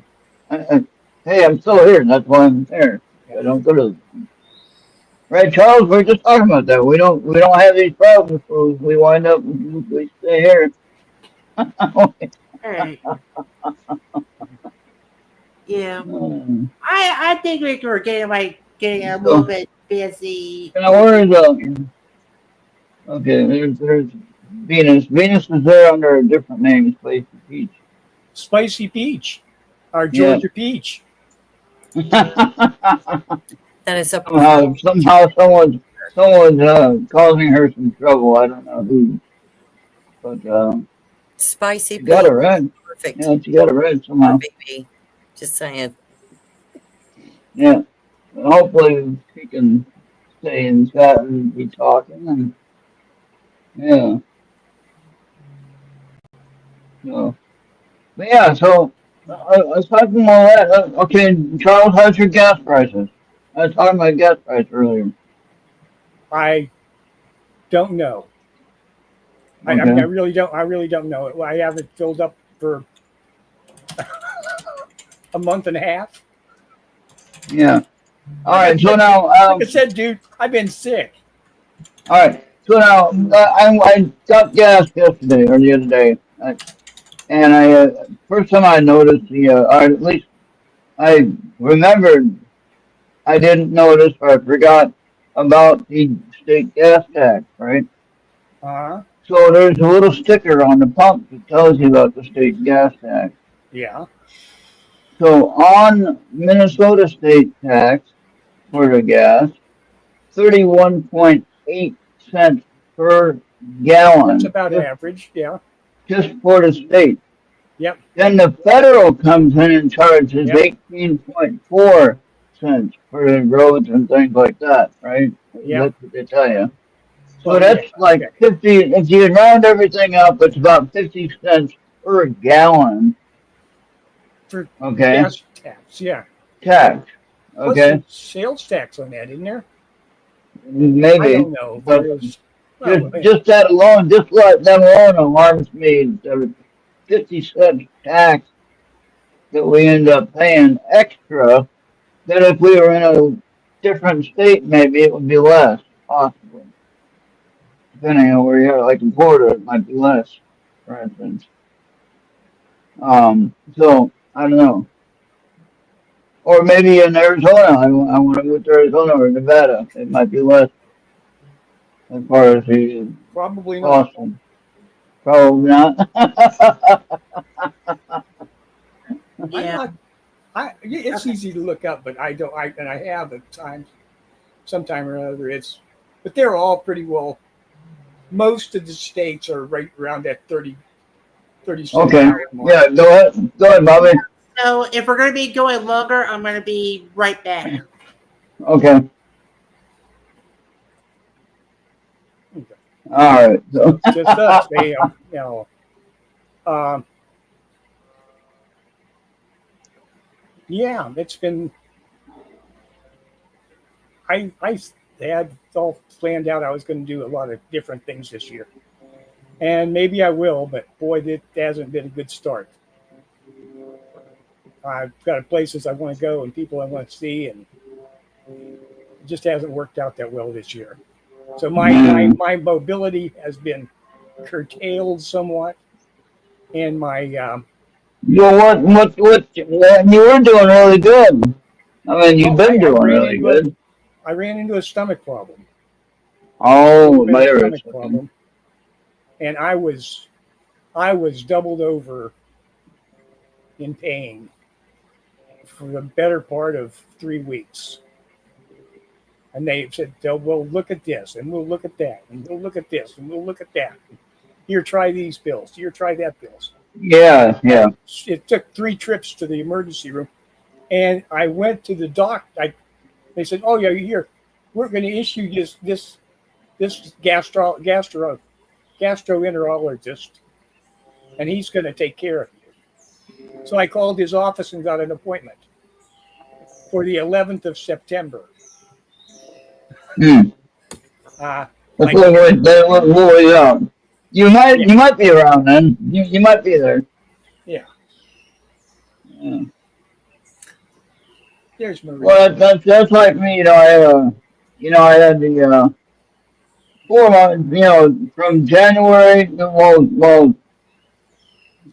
Hey, I'm still here. That's why I'm here. I don't go to. Right, Charles? We're just talking about that. We don't have these problems. So we wind up. We stay here. Hey. Yeah. Um, I think we were getting a little bit busy. Now where is okay, there's Venus. Venus is there under a different name, Spicy Peach. Spicy Peach, our Yeah. Georgia Peach. That is a somehow someone's causing her some trouble. I don't know who, but spicy she got it pea. right. Perfect. Yeah, she got it right For somehow. BB. Just saying. Yeah, and hopefully she can stay in chat and be talking and yeah. So, but yeah, so aside from all that, okay, Charles, how's your gas prices? I was talking about gas price earlier. I don't know. I mean, Okay. I really don't. I really don't know. I haven't filled up for a month and a half. Yeah. All right. So now, Like I said, dude, I've been sick. all right. So now, I got gas yesterday or the other day, and first time I noticed or at least I remembered I didn't notice or I forgot about the state gas tax, right? Uh-huh. So there's a little sticker on the pump that tells you about the state gas tax. Yeah. So on Minnesota state tax for the gas, 31.8 cents per That's gallon about average. Yeah. just for the state. Yep. Then the federal comes in and charges Yep. 18.4 cents for the roads and things like that, right? Yep. That's what they tell you. So Oh, that's yeah. like Okay. 50, if you round everything up, it's about 50 cents per gallon, For okay? gas tax. Yeah. Tax, Plus okay? some sales tax on that, isn't there? I Maybe. don't know. But There is. Well, just that alone, just like that alone alarms me. The 50 cent tax that we end up paying extra, that if we were in a different state, maybe it would be less, possibly. Depending on where you are, like in Florida, it might be less, for instance. So I don't know. Or maybe in Arizona, I want to move to Arizona or Nevada. It might be less as far as the probably not. cost. Probably not. Yeah. It's easy to look up, but I don't. And I have at times, sometime or other. But they're all pretty well. Most of the states are right around that 30 cents Okay. an hour mark. Yeah. Go ahead, Bobby. So if we're going to be going longer, I'm going to be right back. Okay. All right. So. Just us. They, um, yeah, it's been. I had all planned out. I was going to do a lot of different things this year, and maybe I will. But boy, that hasn't been a good start. I've got places I want to go and people I want to see, and it just hasn't worked out that well this year. So my mobility has been curtailed somewhat, and my You were doing really good. I mean, you've been doing really good. I ran into a stomach problem. Oh, A virus. stomach problem, and I was doubled over in pain for the better part of 3 weeks. And they said, "We'll look at this, and we'll look at that, and we'll look at this, and we'll look at that. Here, try these pills. Here, try that pills." Yeah. It took 3 trips to the emergency room, and I went to the doctor. They said, "Oh yeah, here, we're going to issue this gastroenterologist, and he's going to take care of you." So I called his office and got an appointment for the 11th of September. We'll wait out. You might be around then. You might be there. Yeah. There's Marie. Well, that's like me. I had the 4 months. From January. Well,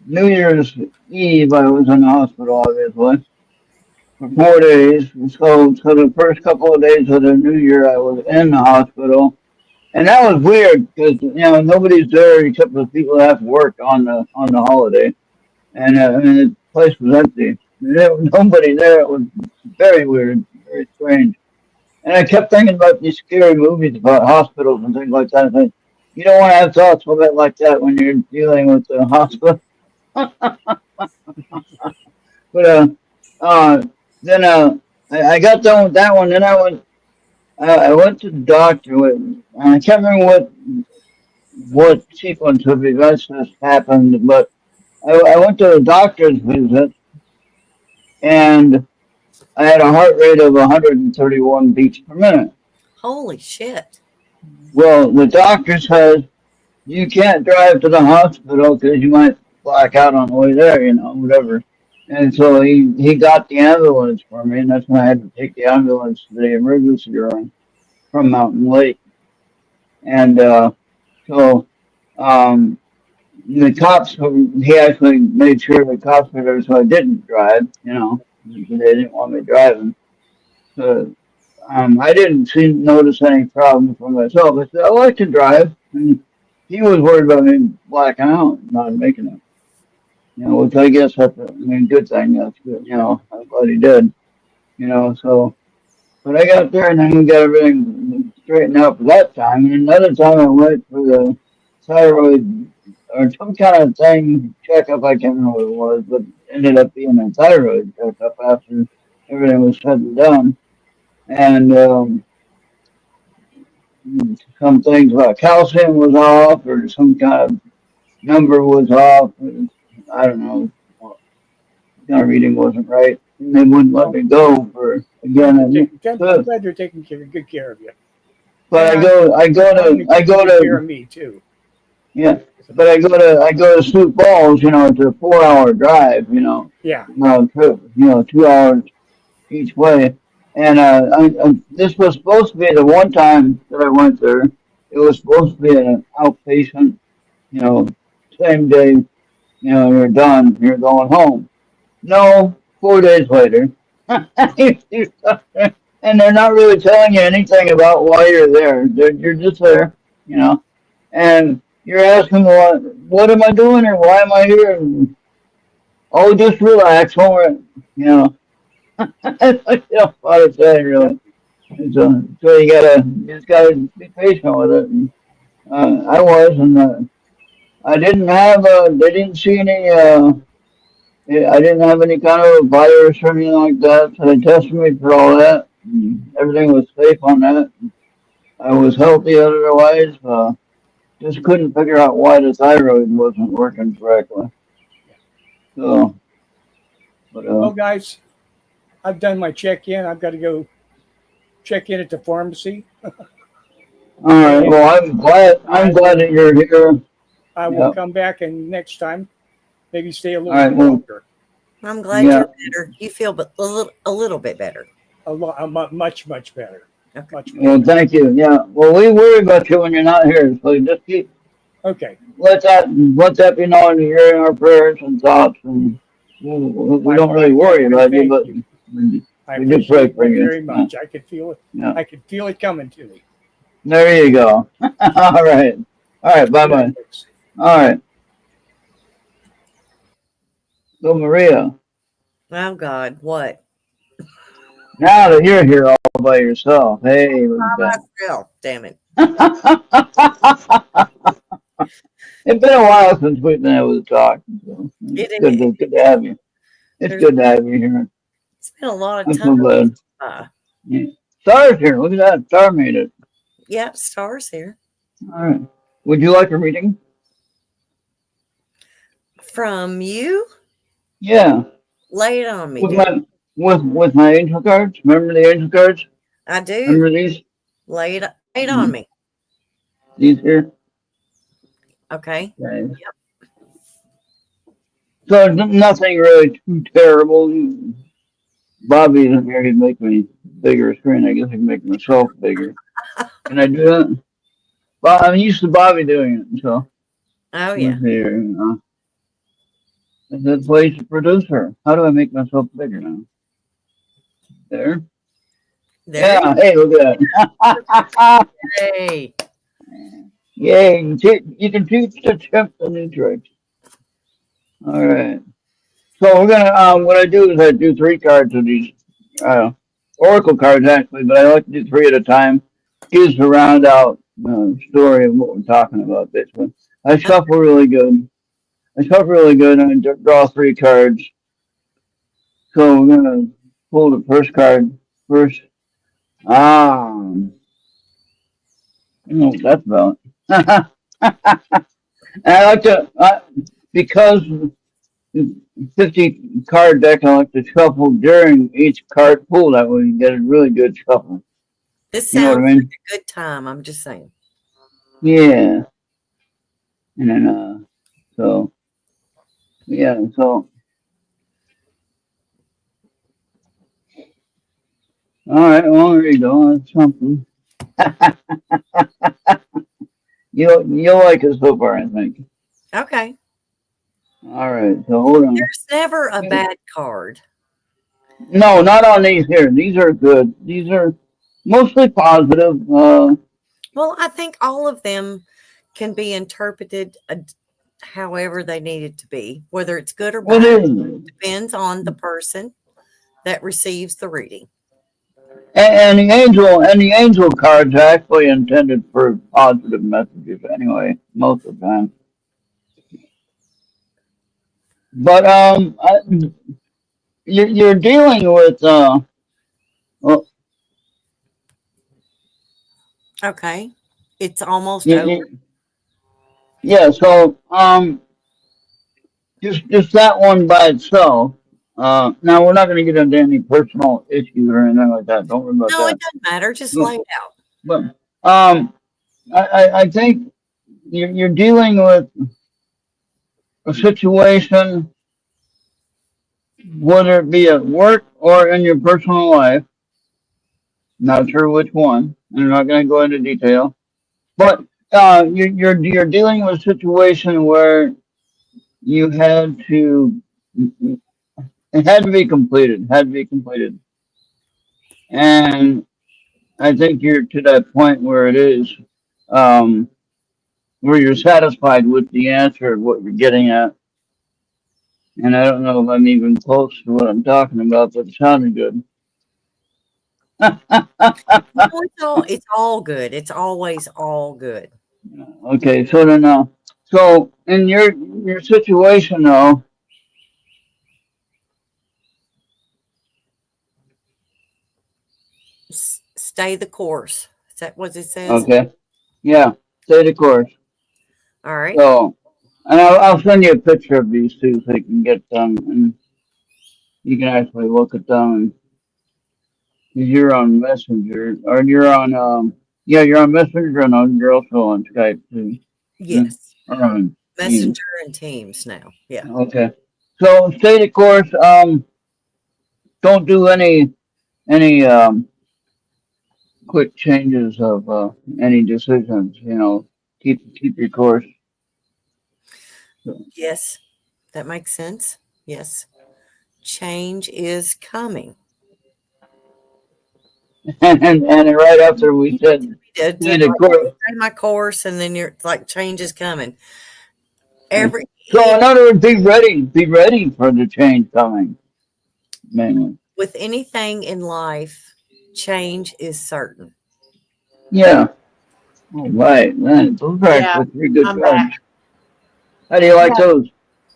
New Year's Eve, I was in the hospital, obviously, for 4 days. So the first couple of days of the New Year, I was in the hospital, and that was weird because nobody's there except the people that have to work on the holiday, and the place was empty. There was nobody there. It was very weird, very strange. And I kept thinking about these scary movies about hospitals and things like that. I think you don't want to have thoughts a bit like that when you're dealing with the hospital. But then I got done with that one. Then I went to the doctor with, I can't remember what sequence of events this happened, but I went to the doctor's visit, and I had a heart rate of 131 beats per minute. Holy shit. Well, the doctor says you can't drive to the hospital because you might black out on the way there, whatever. And so he got the ambulance for me, and that's when I had to take the ambulance to the emergency room from Mountain Lake. And so the cops, he actually made sure the cops were there so I didn't drive, because they didn't want me driving. So I didn't notice any problem for myself. I said, I like to drive. And he was worried about me blacking out, not making it. Which I guess that's a good thing. That's good. I'm glad he did. So, but I got there and then we got everything straightened out for that time. And another time I went for the thyroid or some kind of thing checkup. I can't remember what it was, but ended up being a thyroid checkup after everything was said and done. And some things about calcium was off, or some kind of number was off. I don't know. Kind of reading wasn't right, and they wouldn't let me go for again. I'm glad they're taking good care of you. But I go to care of me too. Yeah, but I go to Sioux Falls. It's a 4-hour drive. Yeah. Trip. 2 hours each way. And this was supposed to be the one time that I went there. It was supposed to be an outpatient. Same day. You're done. You're going home. No, 4 days later. And they're not really telling you anything about why you're there. You're just there, and you're asking, what am I doing or why am I here? And, oh, just relax. Don't I don't know what to say, really. So you just gotta be patient with it. And, I was, and I didn't have, they didn't see any, I didn't have any kind of virus or anything like that, so they tested me for all that. And everything was safe on that. I was healthy otherwise. Just couldn't figure out why the thyroid wasn't working correctly. So, but well, guys, I've done my check-in. I've got to go check in at the pharmacy. All right. Well, I'm glad that you're here. I will come back and next time maybe stay a little All right, longer. I'm glad Yeah. you're better. You feel a little bit better. Much better. Okay. Much Well, better. thank you. Yeah. Well, we worry about you when you're not here, so just keep Okay. let that be known. You're in our prayers and thoughts, and we don't really worry about you, Thank but you. I we do pray appreciate for that you. very Yeah. much. I could feel it. Yeah. I could feel it coming to me. There you go. All right. All right. Bye Good night, bye. folks. All right. So Maria, Oh God, what? now that you're here all by yourself, hey, look at Myself, damn it. that. It's been a while since we've been able to talk. So It, it's it, good to have you. It's there's good to have you here. it's been a lot of I'm time. so glad. Yeah. Star's here. Look at that. Star made it. Yeah, stars here. All right. Would you like a reading? From you? Yeah. Lay it on me, With dear. with my angel cards. Remember the angel cards? I do. Remember these? Lay it on me. These here. Okay. Okay. So nothing really too terrible. Bobby isn't here. He'd make me bigger screen. I guess I can make myself bigger. Can I do that? Well, I'm used to Bobby doing it, so. Oh yeah. Here, that plays the producer. How do I make myself bigger now? There. There. Yeah. Hey, look at that. Hey. Yay! You can teach the chimp the new tricks. All right. So we're gonna. What I do is I do 3 cards of these oracle cards actually, but I like to do 3 at a time. Gives the round out story of what we're talking about. Basically, I shuffle really good. And I draw 3 cards. So we're gonna pull the first card first. I don't know what that's about. And I like to because 50 card deck. I like to shuffle during each card pull. That way you get a really good shuffle. This You know what sounds I mean? like a good time. I'm just saying. Yeah. And then so yeah, so all right, well there you go. That's something. You'll like it so far, I think. Okay. All right, so hold on. There's never a bad card. No, not on these here. These are good. These are mostly positive. Well, I think all of them can be interpreted however they need it to be, whether it's good or What bad. is Depends on the person that receives the reading. and the angel cards are actually intended for positive messages anyway, most of the time. But you're dealing with well, Okay. It's almost you, over. yeah. So just that one by itself. Now we're not going to get into any personal issues or anything like that. Don't worry about No, that. it doesn't matter. Just lay it out. But I think you're dealing with a situation, whether it be at work or in your personal life. Not sure which one. I'm not going to go into detail. But you're dealing with a situation where you had to it had to be completed. Had to be completed. And I think you're to that point where it is, um, where you're satisfied with the answer of what you're getting at. And I don't know if I'm even close to what I'm talking about, but it sounded good. No, it's all good. It's always all good. Okay, so then, so in your situation though, Stay the course. Is that what it says? okay, yeah, stay the course. All right. So, and I'll send you a picture of these two so you can get them and you can actually look at them. And you're on Messenger, or you're on, yeah, you're on Messenger and you're also on Skype too. Yes. Or on Teams. Messenger and Teams now. Yeah. Okay. So stay the course. Don't do any quick changes of any decisions. Keep your course. Yes, that makes sense. Yes. Change is coming. And right after we said It's stay like, the course. stay my course, and then you're like, change is coming. Yeah. Every So in other words, be ready. Be ready for the change coming. Mainly. with anything in life, change is certain. Yeah. All right. Man, those are Yeah, actually pretty good I'm cards. back. How do you like Yeah. those?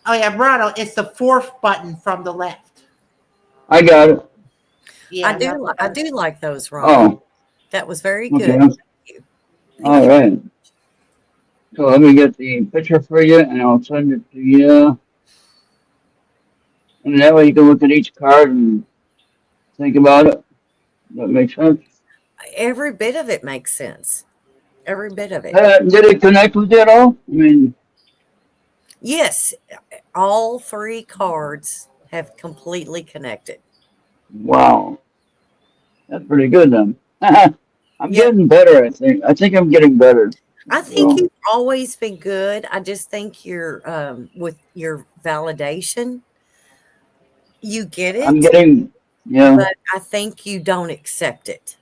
Oh yeah, Brado, it's the fourth button from the left. I got it. Yeah, that's I better. do like those, Ron. Oh, That was very okay. good. Thank you. Thank All you. right. So let me get the picture for you, and I'll send it to you. And that way you can look at each card and think about it. That makes sense. Every bit of it makes sense. Every bit of it. Did it connect with you at all? I mean, Yes, all three cards have completely connected. wow. That's pretty good then. I'm Yeah, getting better, I think. I think I'm getting better. I think So you've always been good. I just think you're with your validation, you get I'm it, getting, yeah, but I think you don't accept it.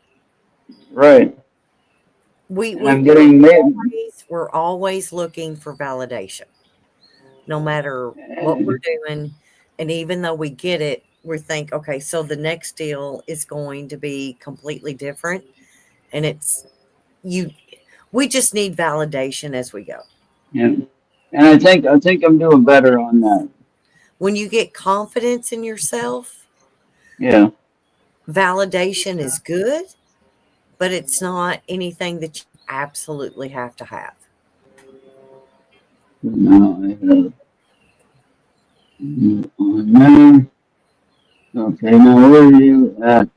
right. We And we I'm getting made. we're always looking for validation, no matter what we're doing. And even though we get it, we think, okay, so the next deal is going to be completely different. And it's you we just need validation as we go. Yeah. And I think I'm doing better on that. When you get confidence in yourself, Yeah. validation is good, but it's not anything that you absolutely have to have. Now I have you on there. Okay, now where are you at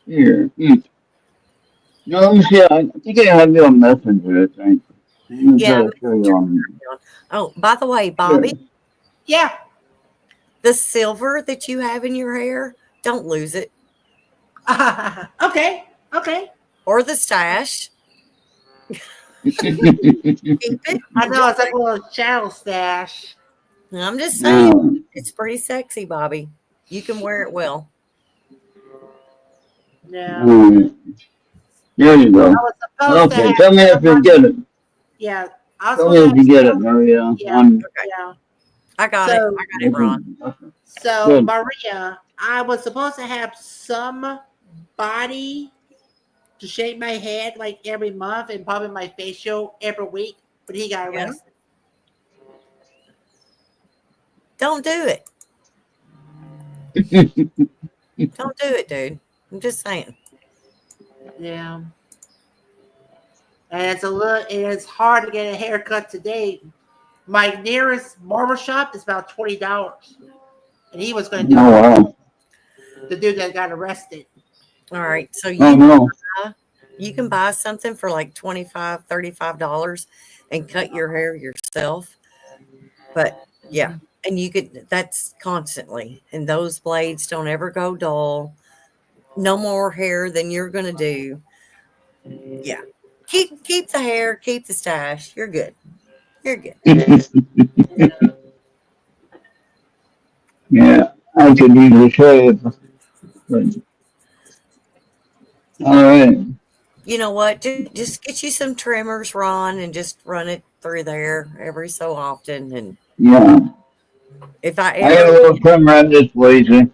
here? No, let me see. I think I have you on Messenger, I think. I'm gonna Yeah. try to show you on Oh, by the way, here. Bobby, Yeah. the silver that you have in your hair, don't lose it. Okay. Okay. Or the stash. Keep it. I know it's like a little shadow stash. I'm just saying, Now, it's pretty sexy, Bobby. You can wear it well. Yeah. alright. There you I go. was supposed to Okay, have tell me if you get it. yeah. I was Tell supposed me to if have you get it, Maria. yeah. On Okay. Yeah. I got it. So I got it, Ron. okay, so good. Maria, I was supposed to have somebody to shave my head like every month and probably my facial every week, but he got Yeah. arrested. Don't do it. Don't do it, dude. I'm just saying. Yeah. And it's hard to get a haircut today. My nearest barber shop is about $20. And he was gonna do Oh it wow. the dude that got arrested. All right. So Oh no. you can buy something for like $25, $35 and cut your hair yourself. But yeah. And you could that's constantly. And those blades don't ever go dull. No more hair than you're gonna do. Yeah. Keep the hair, keep the stash. You're good. You're good. Yeah, I could usually shave. But, all right. You know what? Just get you some trimmers, Ron, and just run it through there every so often. And Yeah, if I I got a ever little trim around this lazy.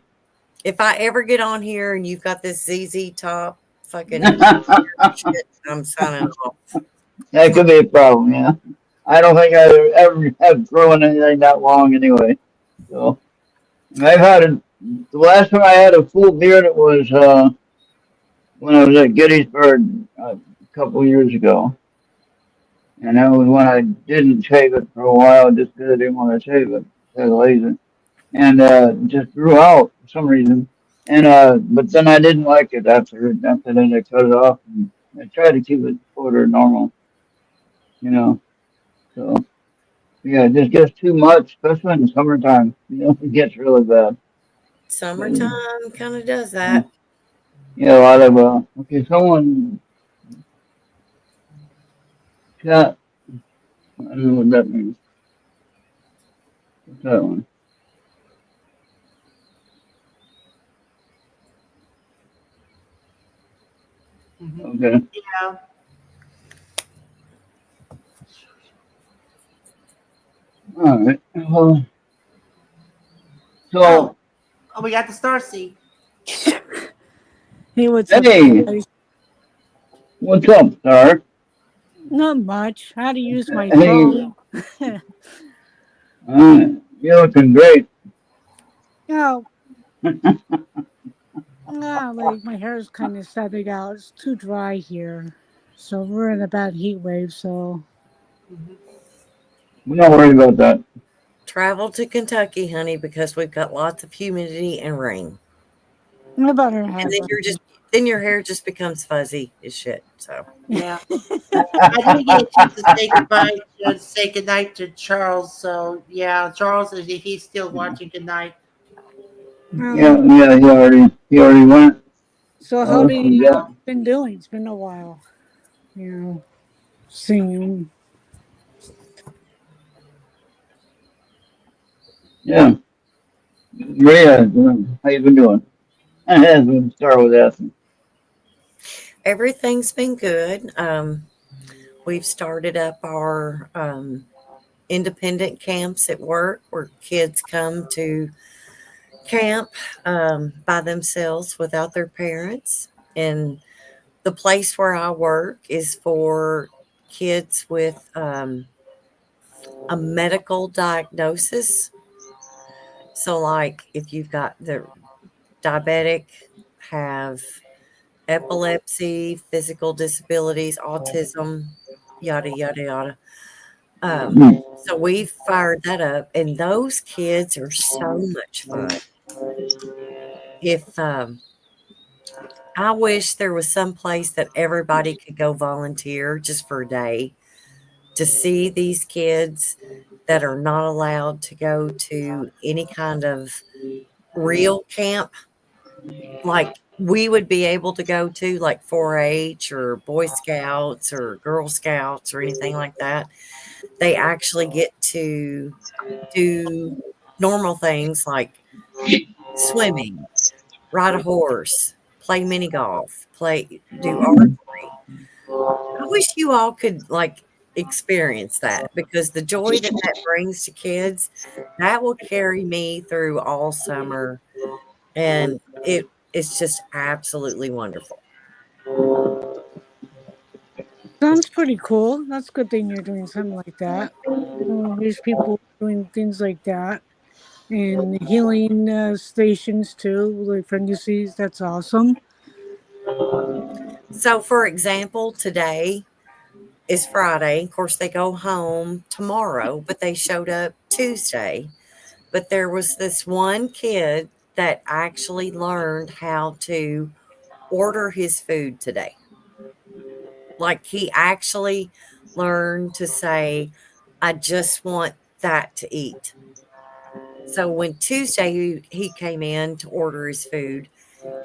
get on here and you've got this ZZ top fucking shit, I'm signing off. That could be a problem. Yeah, I don't think I ever have grown anything that long anyway. So I've had the last time I had a full beard. It was when I was at Gettysburg a couple years ago, and that was when I didn't shave it for a while just because I didn't want to shave it. I was lazy, and just grew out for some reason. And but then I didn't like it after then I cut it off and I tried to keep it shorter normal, you know. So Yeah, it just gets too much, especially in the summertime. It gets really bad. But, Summertime kind of does that. yeah, a lot of okay, someone got. I don't know what that means. What's that one? Okay. Yeah. All right. Well, Oh, so oh, we got the star seed. Hey, what's up, hey, guys? what's up, sir? Not much. How to use my Hey, phone. you're looking great. Oh, like my hair is kind of setting out. It's too dry here. So we're in a bad heat wave. So We don't worry about that. Travel to Kentucky, honey, because we've got lots of humidity and rain. I better And have then then your hair just becomes fuzzy as shit. So Yeah. I didn't get a chance to say goodbye to say goodnight to Charles. So yeah, Charles is if he's still watching tonight. Yeah, um, yeah, he already went. so how Let's do see you that. Yeah. been doing? It's been a while. You know, seeing Yeah, Maria, how you been doing? As we start with asking. everything's been good. We've started up our independent camps at work where kids come to camp by themselves without their parents. And the place where I work is for kids with a medical diagnosis. So, like if you've got the diabetic, have epilepsy, physical disabilities, autism, yada, yada, yada. Hmm. So we fired that up, and those kids are so much fun. If I wish there was some place that everybody could go volunteer just for a day to see these kids that are not allowed to go to any kind of real camp like we would be able to go to, like 4-H or Boy Scouts or Girl Scouts or anything like that. They actually get to do normal things like swimming, ride a horse, play mini golf, do archery. I wish you all could like experience that because the joy that that brings to kids, that will carry me through all summer, and it's just absolutely wonderful. sounds pretty cool. That's a good thing you're doing something like that. There's people doing things like that. And healing stations too, like pregnancies. That's awesome. So, for example, today is Friday. Of course, they go home tomorrow, but they showed up Tuesday. But there was this one kid that actually learned how to order his food today. Like he actually learned to say, I just want that to eat. So when Tuesday he came in to order his food,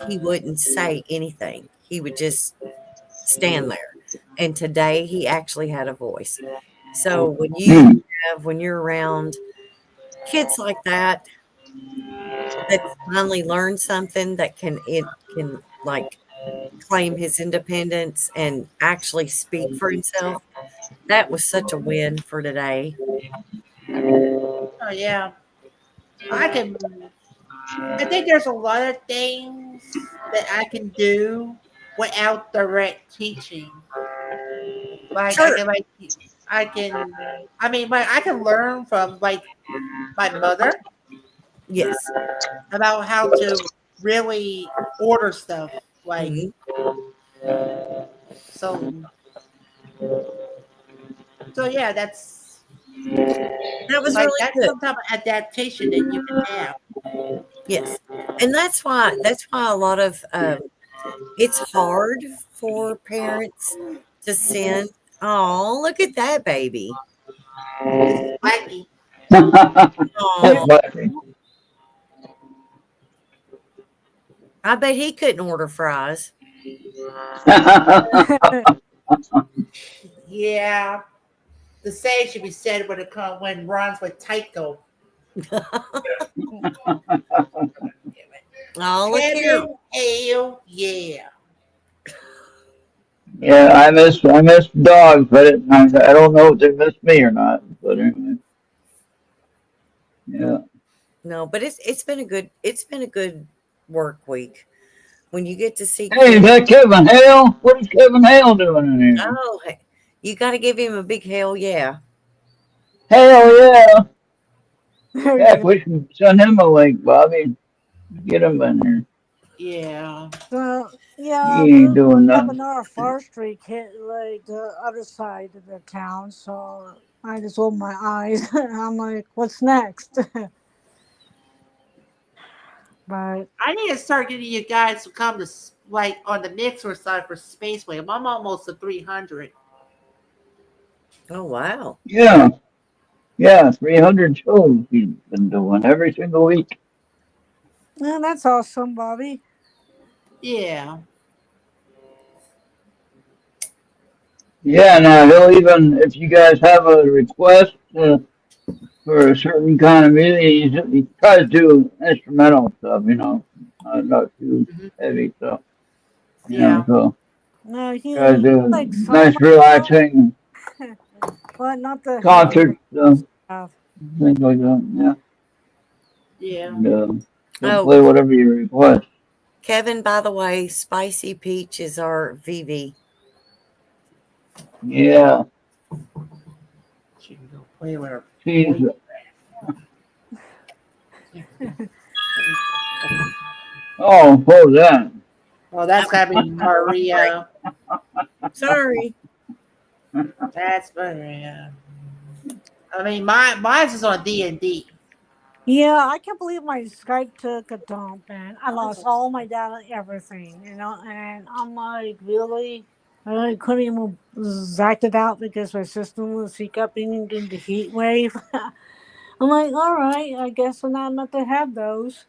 he wouldn't say anything. He would just stand there. And today he actually had a voice. So Hmm. when you're around kids like that that finally learned something that it can like claim his independence and actually speak for himself, that was such a win for today. Oh yeah. I can. I think there's a lot of things that I can do without direct teaching. Like I Sure. can like I can. I mean, like I can learn from like my mother Yes. about how to really order stuff. Like Mhm. so. So yeah, That was really that's good. some type of adaptation that you can have. Yes. And that's why a lot of it's hard for parents to send. Oh, look at that baby. That's Oh, funny. I bet he couldn't order fries. Yeah. The same should be said when runs with Tycho. Oh, look here. Kevin, hell yeah. Yeah, I miss dogs, but I don't know if they miss me or not. But anyway, yeah. No, but it's been a good work week. When you get to see Hey, is kids. that Kevin Hale? What is Kevin Hale doing in here? Oh, hey, you got to give him a big hell yeah. Hell yeah! There you Heck, go. we can send him a link, Bobby. Get him in here. Yeah. So yeah, He ain't we're doing having nothing. our forestry kit like the other side of the town, so I just opened my eyes. I'm like, what's next? But I need to start getting you guys to come to like on the mixer side for Spaceway. I'm almost to 300. Oh, wow. Yeah, yeah. 300 shows he's been doing every single week. yeah, that's awesome, Bobby. Yeah. Yeah, now he'll even if you guys have a request for a certain kind of music, he tries to do instrumental stuff. Not too Mhm. heavy stuff. Yeah. So No, tries to he do like solo nice, stuff, relaxing but not the heavy concert stuff, stuff. things like that. Yeah, Yeah. and he'll Oh, play whatever you request. Kevin, by the way, Spicy Peach is our VV. Yeah, She can go play with her she's boyfriend. oh, what was that? Well, that's gotta be Maria. Sorry. That's Maria. I mean, mine's is on D&D. Yeah, I can't believe my Skype took a dump and I lost all my data, everything, and I'm like, really? I couldn't even zack it out because my system was hiccuping in the heat wave. I'm like, all right, I guess I'm not meant to have those.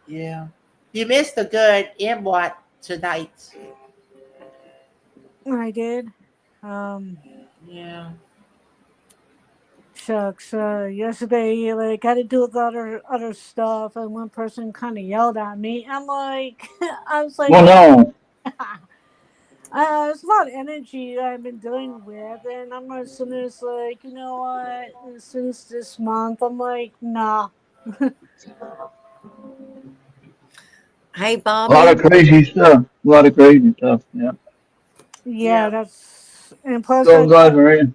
Yeah. You missed a good MWAT tonight. I did. Um, Yeah. Shucks. Yesterday, like, I had to do with other stuff, and one person kind of yelled at me. I'm like, I was like, Well, no. it's a lot of energy I've been dealing with, and I'm as soon as like, you know what? Since this month, I'm like, nah. Hey, A lot Bobby. of crazy stuff. A lot of crazy stuff. Yeah. Yeah, Yeah. that's and plus So I glad, Maria.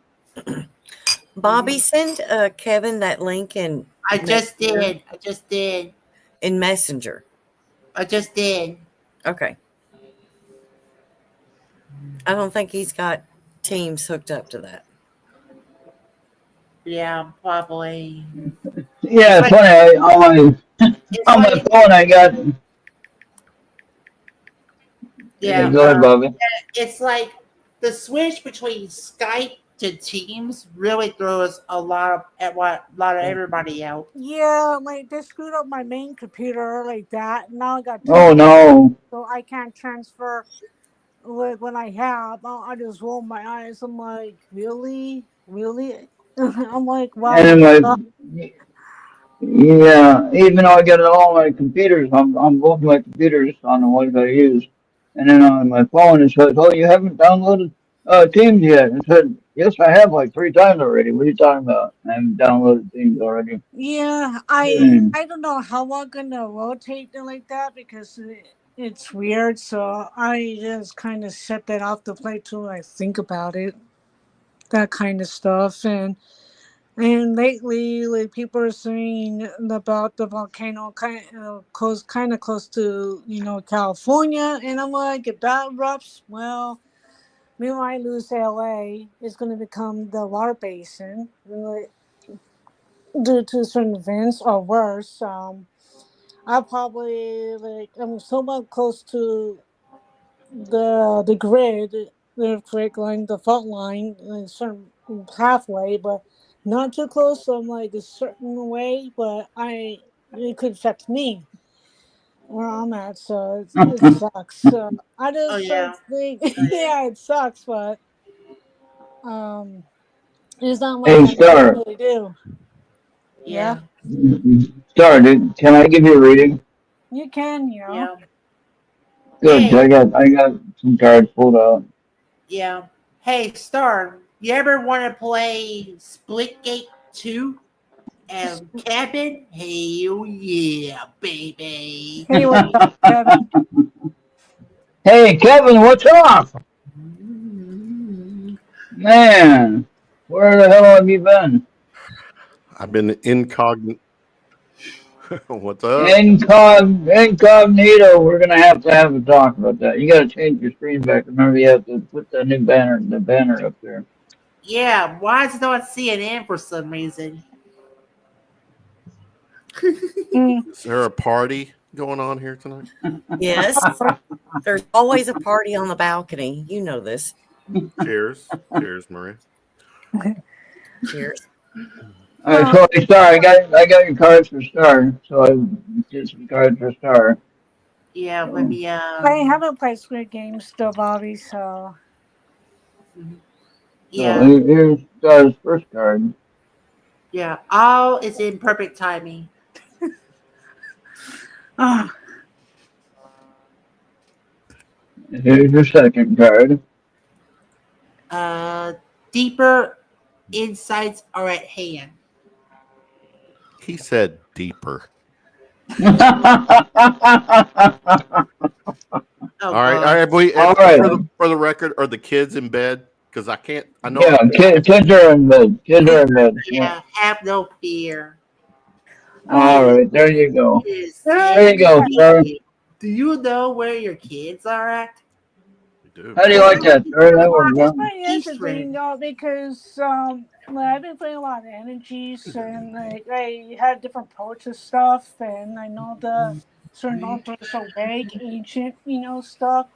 Bobby, send Kevin that link in I just Messenger. did. I just did. In Messenger. I just did. Okay. I don't think he's got Teams hooked up to that. Yeah, probably. Yeah, It's it's like funny. it's On my like phone, I got. Yeah, yeah. go ahead, Bobby. It's like the switch between Skype to Teams really throws a lot of everybody out. yeah, like they screwed up my main computer like that. Now I got two, Oh no. so I can't transfer. Like when I have, I just roll my eyes. I'm like, really, really. I'm like, wow, And my then God. yeah, even though I got it all on my computers, I'm both my computers on the ones I use, and then on my phone it says, "Oh, you haven't downloaded Teams yet." It said, "Yes, I have like 3 times already." What are you talking about? I haven't downloaded Teams already. Yeah, I Hmm. I don't know how I'm gonna rotate it like that because it's weird. So I just kind of set that off the plate till I think about it, that kind of stuff. And lately, like people are saying about the volcano kind of close to California, and I'm like, if that erupts, well, we might lose LA. It's going to become the water basin like, due to certain events or worse. I probably like I'm somewhat close to the grid. the earthquake line, the fault line, a certain pathway, but not too close. So I'm like a certain way, but it could affect me where I'm at. So it sucks. So I Oh just yeah. think, yeah, it sucks, but um, there's not much Hey, I can Star. really do. Yeah, Yeah. Star, can I give you a reading? you can, you know. Yeah. Good. Hey. I got some cards pulled out. Yeah. Hey, Star. You ever want to play Splitgate 2 and Cabin? Hell yeah, baby. Hey, what's up, Kevin? Hey, Kevin, what's up? Man, where the hell have you been? I've been incognito. What's up? Incognito. We're gonna have a talk about that. You gotta change your screen back. Remember, you have to put the banner up there. Yeah, why is it on CNN for some reason? Mm, Is there a party going on here tonight? Yes. There's always a party on the balcony. You know this. Cheers. Cheers, Maria. Cheers. All right, so hey, Star, I got your cards for Star. So I did some cards for Star. Yeah, let So, me I haven't played Squid Game still, Bobby. So yeah, here's Star's first card. yeah. All is in perfect timing. ah, Here's your second card. Uh Deeper insights are at hand. He said deeper. Oh All right. All god. right. All right. For the record, are the kids in bed? Because I can't. I know. Yeah, kids are in bed. Kids are in bed. Yeah. Yeah, have no fear. ah, All right, there you go. It is There you go, sir. 10:30. Do you know where your kids are at? We do. How do you like that, sir? That was it's done. pretty interesting, Eastern. though, because like, I've been playing a lot of energies, and like I had different approaches stuff, and I know the certain altars are so vague, ancient, stuff.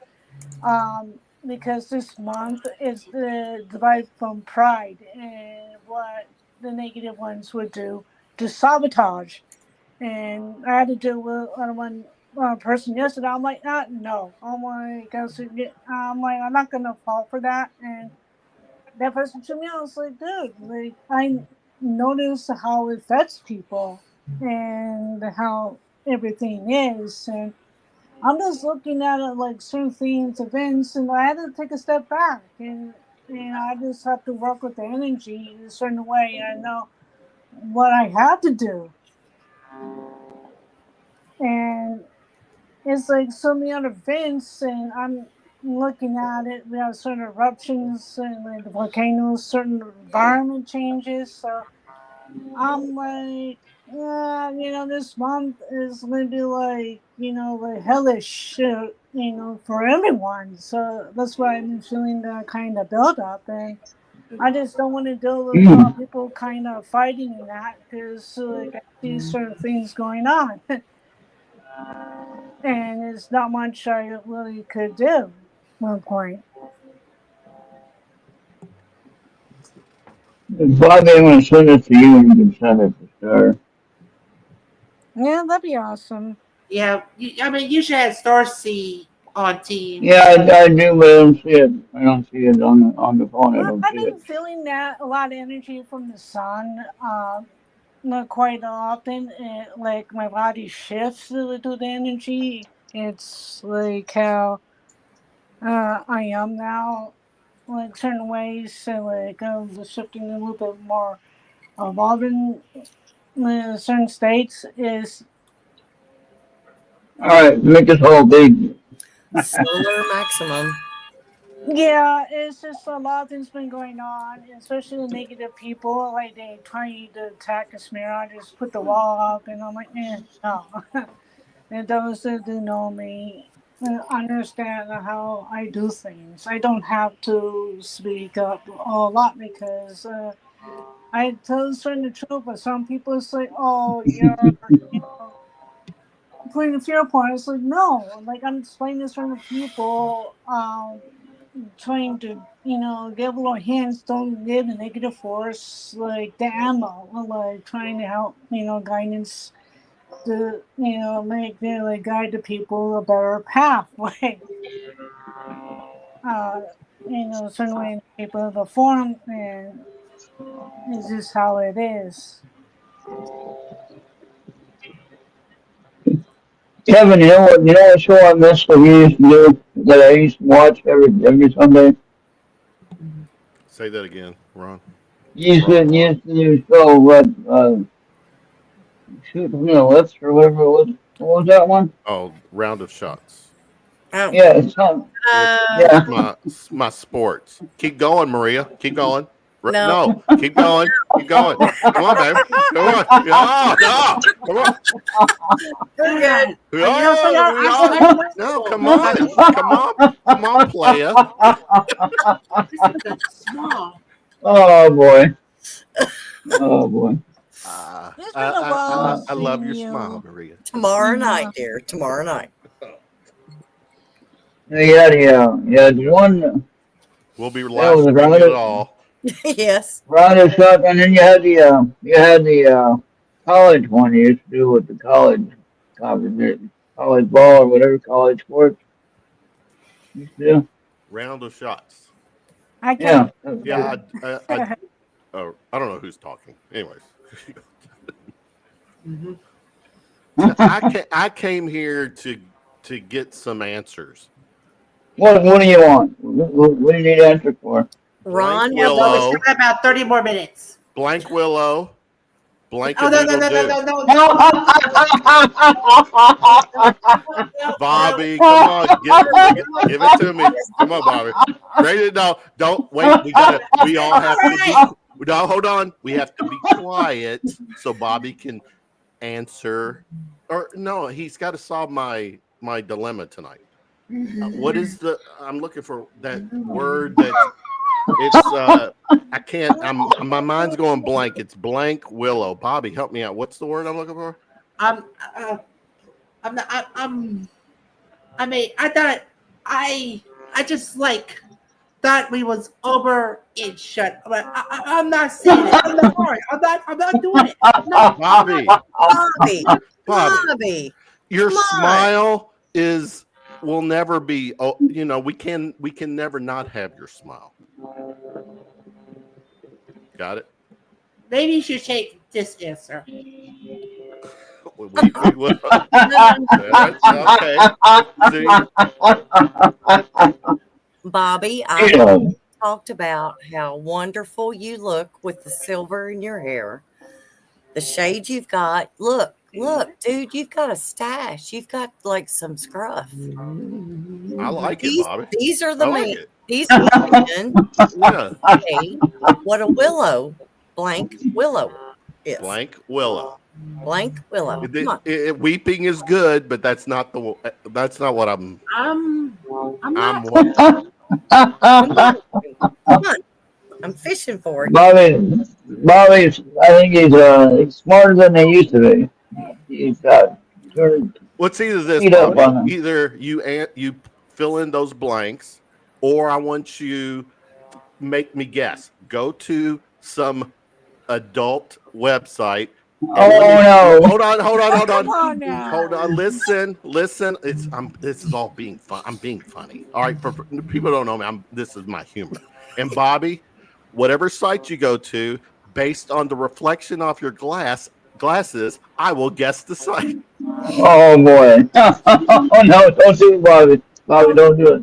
Because this month is the divide from pride and what the negative ones would do to sabotage. And I had to deal with one person yesterday. I'm like, no. I'm like, I'm not gonna fall for that. And that person to me, I was like, dude, like I notice how it affects people and how everything is, and I'm just looking at it like certain things, events, and I had to take a step back, and I just have to work with the energy in a certain way. I know what I have to do, and it's like so many other events, and I'm looking at it. We have certain eruptions and like the volcanoes, certain environment changes. So I'm like, yeah, this month is gonna be like, like hellish, for everyone. So that's why I've been feeling that kind of build up, and I just don't want to deal with people kind of fighting in that because like I see certain things going on, and it's not much I really could do. At one point, Bobby, I'm going to send it to you and you can send it to Star. yeah, that'd be awesome. Yeah, I mean, you should have Starseed on Yeah, Teams. I do, but I don't see it. I don't see it on the phone. I Well, don't I've see it. been feeling that a lot of energy from the sun. Not quite often. Like my body shifts a little the energy. It's like how I am now, like certain ways. So like I'm shifting a little bit more. Evolving certain states is All right, make this whole big. Solar maximum. yeah. It's just a lot of things been going on, especially the negative people. Like they trying to attack us. I just put the wall up, and I'm like, no. And those that do know me understand how I do things. I don't have to speak up a lot because I tell certain the truth, but some people say, "Oh, you're putting a fear point." It's like no, like I'm explaining to certain people. trying to, give little hints, don't give the negative force, like the ammo, like trying to help, guidance to, make like guide the people a better pathway. uh, certain way people the form, and it's just how it is. Kevin, you know what show I miss that you used to do that I used to watch every Sunday? Say that again, Ron. You used to do show what shoot from the lips or whatever it was. What was that one? Oh, round of shots. Oh, Yeah, it's not. It's Yeah. my sports. Keep going, Maria. Keep going. no. No, keep going. Keep going. Come on, babe. Come on. No, no. Come on. We're good. No, come on. Come on. Come on, playa. Small. Oh boy. Oh boy. It's been a while I love your seeing you. smile, Maria. Tomorrow night, dear. Tomorrow night. Yeah, the one We'll be that live was streaming round it of all. Yes. shot, and then you had the college one you used to do with the college ball or whatever college sports you used to do. Round of shots. I Yeah. can't. Yeah, I don't know who's talking. Anyways, Mhm. I came here to get some answers. What do you want? What do you need answer for? Ron, Yeah, well, we Willow. still got about 30 more minutes. Blank Willow. Blank Oh, a no, no, doodle no, no, do. no, no, no. Bobby, come on, give it to me. Come on, Bobby. Ready to no, don't wait. We all have to be no, hold on. We have to be quiet so Bobby can answer. Or no, he's got to solve my dilemma tonight. What is I'm looking for that word that it's I can't my mind's going blank. It's blank willow. Bobby, help me out. What's the word I'm looking for? I'm not, I mean, I just like thought we was over it shut. But I'm not saying it. I'm not sorry. I'm not doing it. No, Bobby, Bobby. Bobby, Bobby. your come on. smile will never be. Oh, we can never not have your smile. Got it. maybe you should take this answer. We will. Okay. See, Bobby, I talked about how wonderful you look with the silver in your hair, the shade you've got. Look, dude, you've got a stash. You've got like some scruff. I like it, Bobby. These are the I like men. it. These are the men Yeah. say what a willow, blank willow is. Blank willow. Blank willow. Come on. Weeping is good, but that's not what I'm. I'm not. Come on. I'm fishing for it. Bobby, I think he's smarter than they used to be. He's got turned What's either this, feet up on Bobby? him. Either you fill in those blanks, or I want you make me guess. Go to some adult website. Oh no! Hold on. Come on now. Hold on. Listen. This is all being fun. I'm being funny. All right. For people don't know me, this is my humor. And Bobby, whatever site you go to, based on the reflection off your glasses, I will guess the site. Oh boy! Oh no! Don't do it, Bobby. Bobby, don't do it.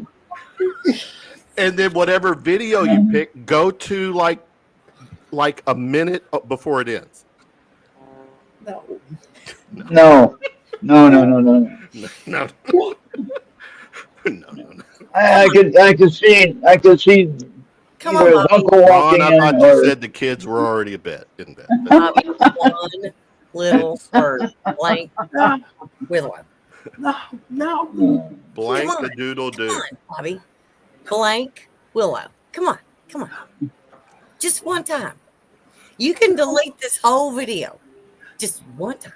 And then whatever video you pick, go to like a minute before it ends. No. No. No. I could see Come either on, his Bobby. uncle Ron, walking I in thought or you said the kids were already in bed. Bobby, one little bird, blank willow. No. Blank Come the on. doodle Come do. on, Bobby. Blank willow. Come on. Just one time. You can delete this whole video. Just one time.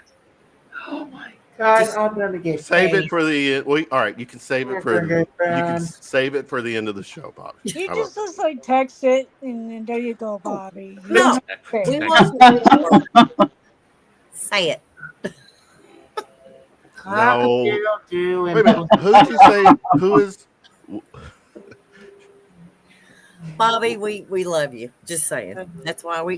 Oh my Guys, I'm gonna get Save paid. it for the. Well, all right, you can save it for. Hamburger You can Brown. save it for the end of the show, Bobby. You How just about just like text it, and then there you go, Bobby. You No, don't have to we say. want the say it. Cock-a-doodle-doo and Wait a minute. Who did you say? Who is? Bobby, we love you. Just saying. That's why we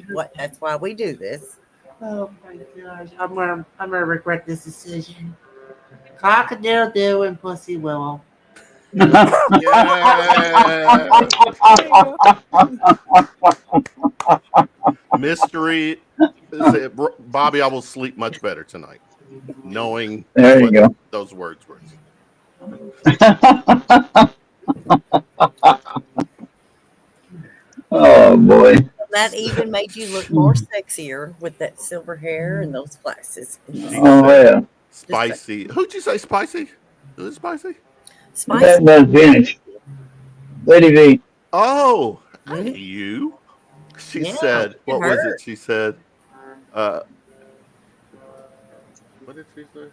do this. Oh my gosh, I'm gonna regret this decision. Cock-a-doodle-doo and Pussy Willow. Yeah. Mystery. Bobby, I will sleep much better tonight, knowing There you what go. those words were. Oh boy. That even made you look more sexier with that silver hair and those glasses. Oh yeah. Spicy. Who'd you say spicy? Who is spicy? Spicy. That's Phoenix. Lady V. Oh, Mhm. you. She Yeah, said, what was her. it? She said, what did she say?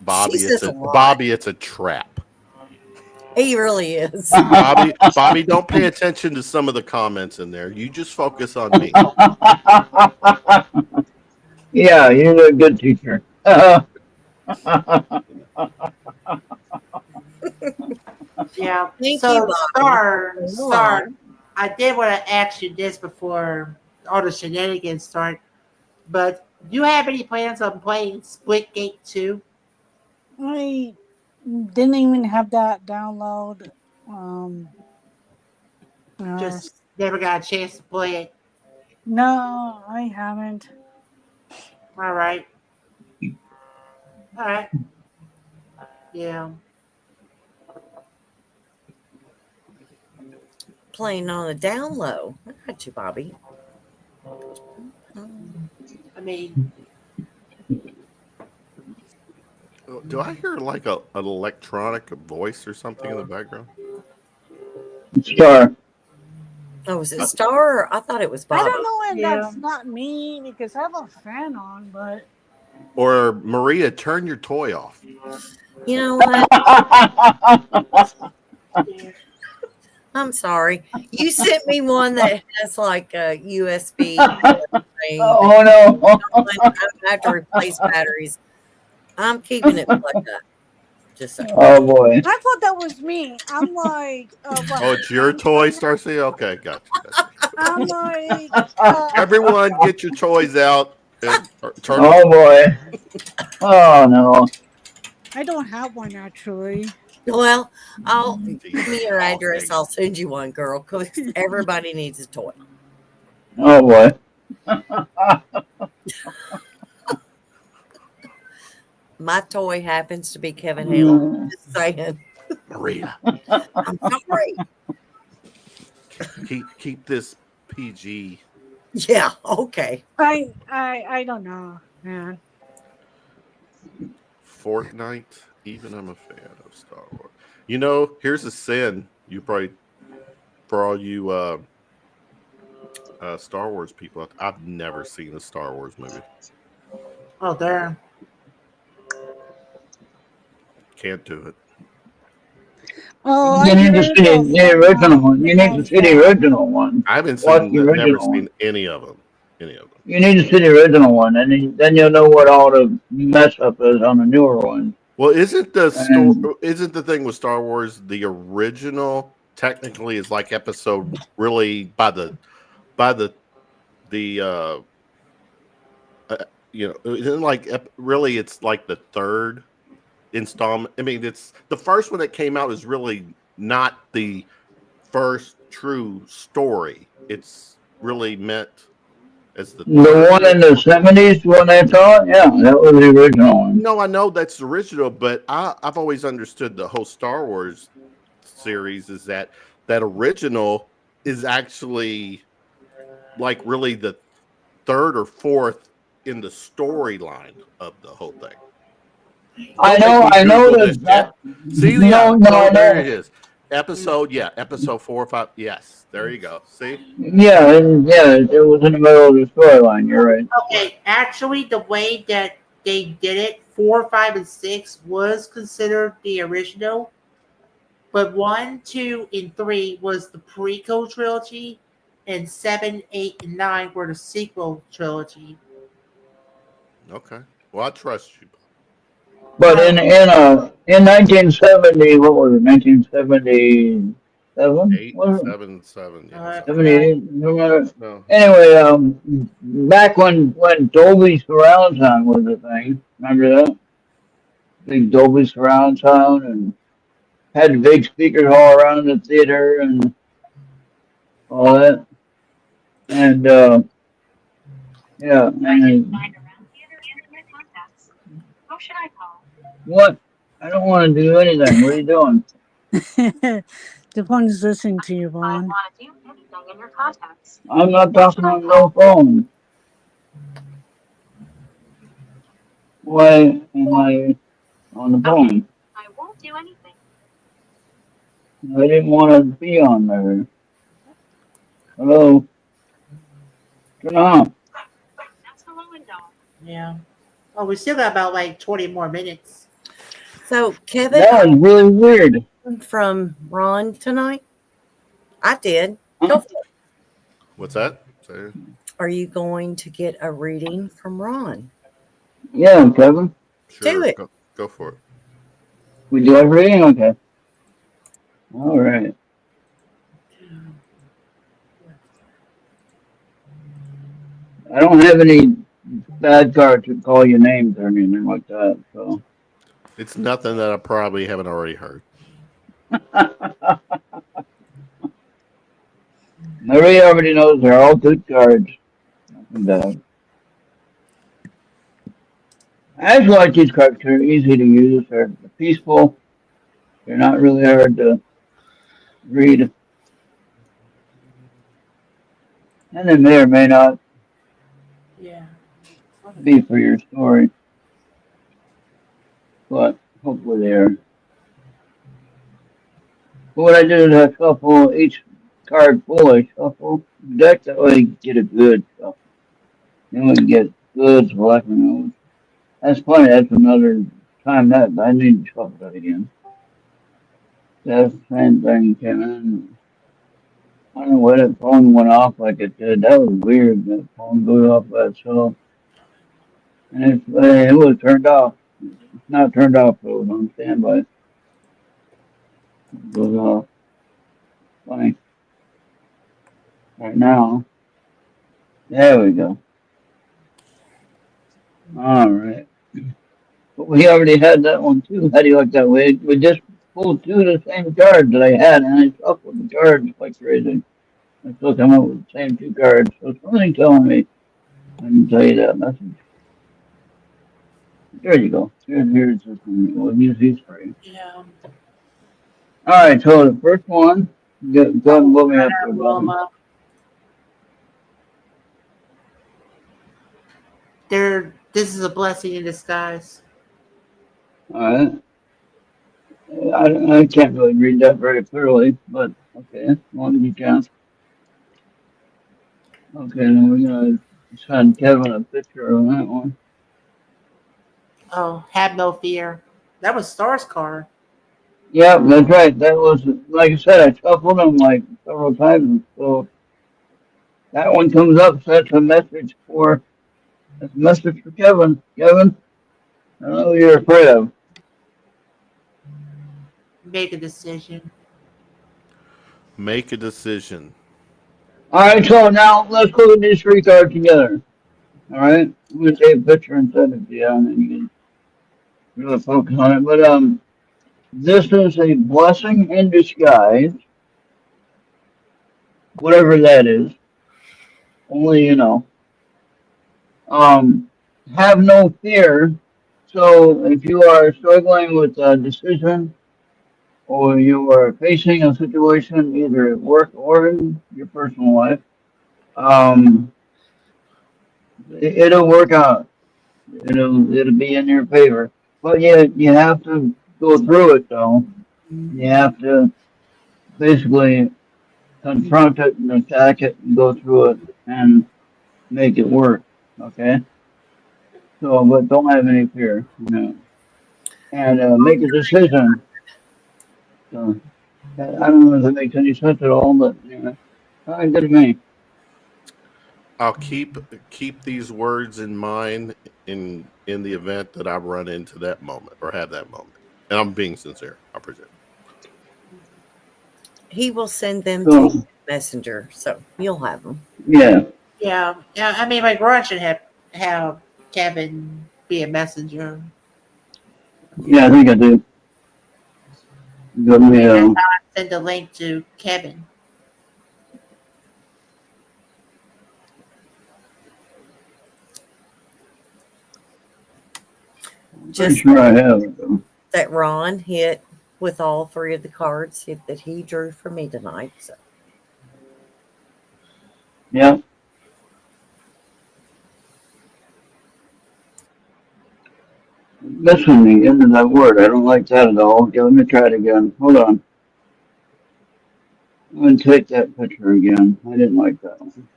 Bobby, She it's says a a lot. Bobby, it's a trap. He really is. Bobby, don't pay attention to some of the comments in there. You just focus on me. Yeah, you're a good teacher. Yeah. Thank So you, Bobby. Star. I did want to ask you this before all the shenanigans start, but do you have any plans on playing Splitgate 2? I didn't even have that download. Uh, Just never got a chance to play it. no, I haven't. All right. All right. Yeah. Playing on a down low. I got you, Bobby. I mean, Do I hear like an electronic voice or something in the background? Star. Oh, was it Star? Or I thought it was I Bobby. don't know if Yeah. that's not me because I have a fan on, but Or Maria, turn your toy off. You know what? I'm sorry. You sent me one that has like a USB thing. Oh no. I have to replace batteries. I'm keeping it plugged up. Just saying. Oh boy. I thought that was me. I'm like, what? Oh, it's your toy, Starcy? Okay, gotcha. I'm like, Everyone, get your toys out. And turn Oh boy. Oh no. I don't have one actually. Well, give me your Oh, address. dang. I'll send you one, girl, because everybody needs a toy. Oh boy. My toy happens to be Kevin Hale. Just saying. Maria, I'm sorry. keep this PG. Yeah, okay. I don't know, man. Fortnite, even I'm a fan of Star Wars. You know, here's a sin. You probably, for all you Star Wars people, I've never seen a Star Wars movie. oh, damn. Can't do it. Oh, You I need to did see it the original one. You need to see the original one. I haven't Watch seen, the never original seen any of them. You need to see the original one, and then you'll know what all the mess up is on the newer one. Well, isn't the And- isn't the thing with Star Wars the original technically is like episode really by the you know, isn't like really it's like the third installment. I mean, it's the first one that came out is really not the first true story. It's really meant as the one in the 70s when they saw it, yeah, that was the original one. No, I know that's the original, but I've always understood the whole Star Wars series is that original is actually like really the third or fourth in the storyline of the whole thing. I know that. See, No, there it is. Episode 4 or 5. Yes, there you go. See? Yeah, it was in the middle of the storyline. You're right. Okay, actually, the way that they did it, 4, 5, and 6 was considered the original, but 1, 2, and 3 was the prequel trilogy, and 7, 8, and 9 were the sequel trilogy. Okay. Well, I trust you. But in 1970, what was it? 1977? Eight, Was it? 7, 7. Yeah, I something. 78? No matter. No. Anyway, back when Dolby surround sound was a thing, remember that? Big Dolby surround sound, and had big speakers all around the theater and all that. And yeah, and Who should I call? what? I don't want to do anything. What are you doing? The phone is listening to you, I Vaughn. want to do anything in your contacts. I'm not talking on no phone. Why am I on the phone? I won't do anything. I didn't want to be on there. Hello? Turn on. That's hello and dog. Yeah. Oh, we still got about like 20 more minutes. So, Kevin, That was really weird. from Ron tonight? I did. Go for it. What's that? Say it. Are you going to get a reading from Ron? Yeah, Kevin. Sure. it. Go for it. We do everything? Okay. All right. I don't have any bad cards to call you names or anything like that, so. It's nothing that I probably haven't already heard. Marie already knows they're all good cards. Nothing bad. I just like these cards. They're easy to use. They're peaceful. They're not really hard to read. And they may or may not Yeah. be for your story. But hopefully they are. But what I do is I shuffle each card full. I shuffle the deck, that way you get a good shuffle. Then we can get good selecting those. That's funny. That's another time that I need to shuffle that again. That same thing came in. I don't know why that phone went off like it did. That was weird. That phone goes off by itself. And it was turned off. It's not turned off, but it was on standby. It goes off. Funny. Right now. There we go. All right. But we already had that one too. How do you like that? We just pulled two of the same cards that I had, and I shuffled the cards like crazy. I still come up with the same two cards. So something telling me I can tell you that message. There you go. Here's this one. We'll use these for you. Yeah. All right. So the first one, go ahead and blow me up there, Bobby. This is a blessing in disguise. All right. I can't really read that very clearly, but okay, as long as you can. Okay, then we're gonna send Kevin a picture of that one. Oh, have no fear. That was Star's card. Yeah, that's right. That was, like I said, I shuffled them like several times. So that one comes up, so that's a message for Kevin. Kevin, I don't know what you're afraid of. Make a decision. Make a decision. All right, so now let's look at these three cards together. All right, I'm gonna take a picture and send it to you, and then you can really focus on it. But this is a blessing in disguise, whatever that is. Only you know. Have no fear. So if you are struggling with a decision, or you are facing a situation either at work or in your personal life, um, it'll work out. It'll be in your favor. But you have to go through it though. You have to basically confront it and attack it and go through it and make it work. Okay. So, but don't have any fear, you know, and make a decision. So, I don't know if it makes any sense at all, but you know, good to me. I'll keep these words in mind in the event that I run into that moment or have that moment. And I'm being sincere. I presume. He will send them to So, Messenger, so you'll have them. yeah, Yeah, yeah. I mean, like Ron should have Kevin be a messenger. yeah, I think I do. Good, That's how I send the link to Kevin. pretty Just sure I have it though. that Ron hit with all three of the cards that he drew for me tonight. So Yeah. Missing the end of that word. I don't like that at all. Okay, let me try it again. Hold on. I'm going to take that picture again. I didn't like that one.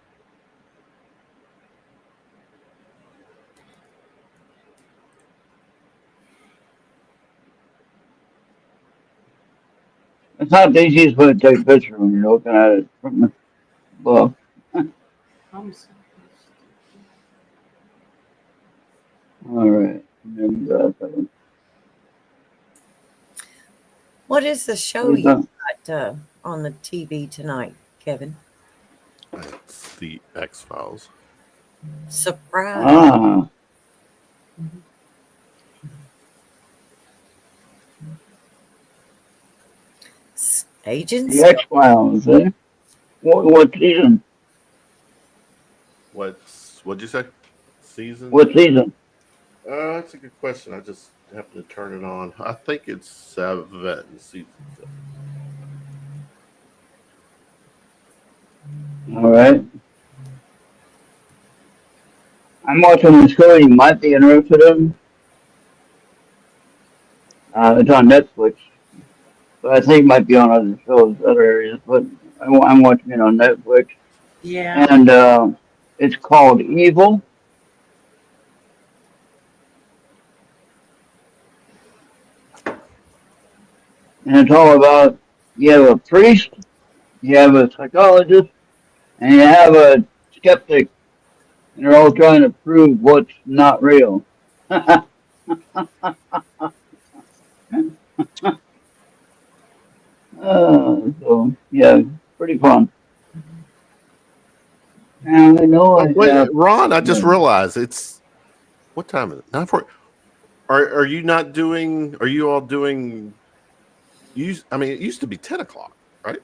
It's not the easiest way to take a picture when you're looking at it from the above. All right. There we go. That one. what is the show What is you that? got on the TV tonight, Kevin? It's the X Files. Surprise. Ah, Agents? the X-Files, eh? What season? What'd you say? Season? What season? That's a good question. I just have to turn it on. I think it's 7 season 7. All right. I'm watching this show you might be interested in. It's on Netflix, but I think it might be on other shows, other areas. But I'm watching it on Netflix, Yeah. and it's called Evil. And it's all about you have a priest, you have a psychologist, and you have a skeptic, and they're all trying to prove what's not real. So yeah, pretty fun. And I know Oh, I wait, have. Ron, I just realized it's what time is it? 9:40. Are you not doing? Are you all doing? I mean, it used to be 10 o'clock, right?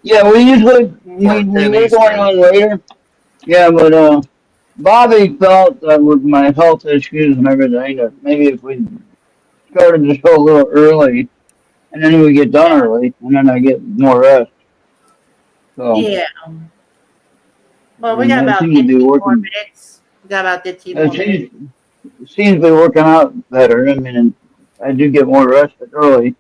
Yeah, we usually Or we 10 were going Eastern. on later. Yeah, but Bobby felt that with my health issues and everything that maybe if we started the show a little early and then we get done early and then I get more rest. So Yeah. Well, we and got that about seems to be 15 more working. minutes. We got about 15 It more minutes. seems to be working out better. I mean, I do get more rest early.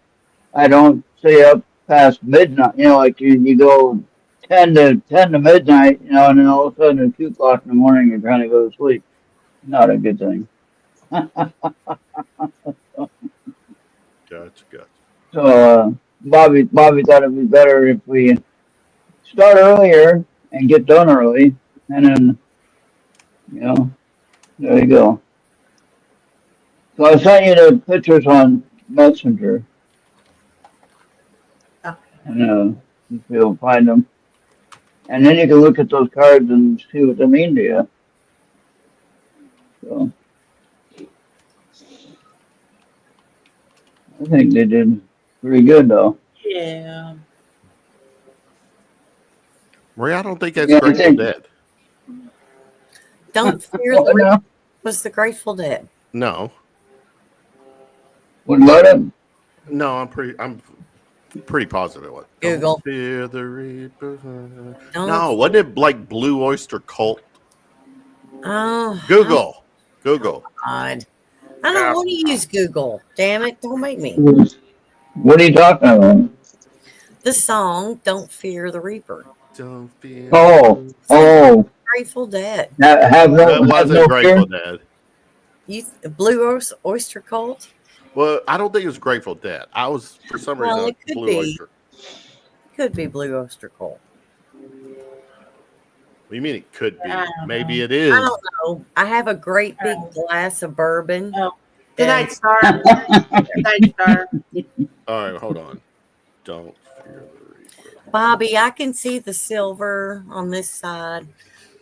I don't stay up past midnight. You know, like you go 10 to midnight. You know, and then all of a sudden at 2 o'clock in the morning you're trying to go to sleep. Not a good thing. Gotcha. So Bobby thought it'd be better if we start earlier and get done early, and then you know there you go. So I sent you the pictures on Messenger, Okay. and if you'll find them, and then you can look at those cards and see what they mean to you. So I think they did pretty good though. Yeah. Maria, I don't think that's Yeah, I Grateful think. Dead. Don't fear What the Reaper now? was the Grateful Dead. No, What about it? no, I'm pretty positive. What? Google. Don't fear the Reaper. Don't. No, wasn't it like Blue Oyster Cult? Oh, Google. God. I don't want to use Google. Damn it. Don't make me. What are you talking about? The song Don't Fear the Reaper. Don't fear. Oh, Grateful Dead. Have That no wasn't Grateful fear. Dead. Oyster Cult? Well, I don't think it was Grateful Dead. I was for some reason Well, it I could Blue be. Oyster. Could be Blue Oyster Cult. What do you mean it could be? I don't Maybe know. it is. I don't know. I have a great big glass of bourbon. Oh, good and night, Star. Good night, Star. All right, hold on. Don't fear the reaper. Bobby, I can see the silver on this side,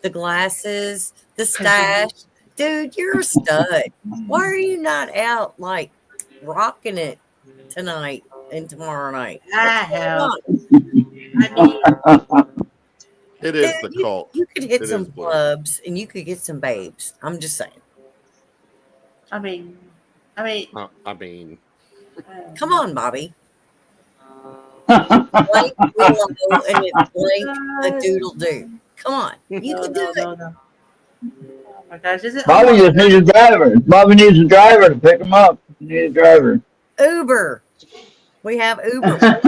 the glasses, the stash. Dude, you're a stud. Why are you not out like rocking it tonight and tomorrow night? I Come have. on. I mean, It is Dude, the cult. You could hit It some is blue. clubs and you could get some babes. I'm just saying. I mean, I mean, Come on, Bobby. Blank willow and it's blank a doodle doo. Come on. You no, can do no, it. no, no. Oh my gosh, is it? Bobby just needs a driver. Bobby needs a driver to pick him up. He needs a driver. Uber. We have Uber.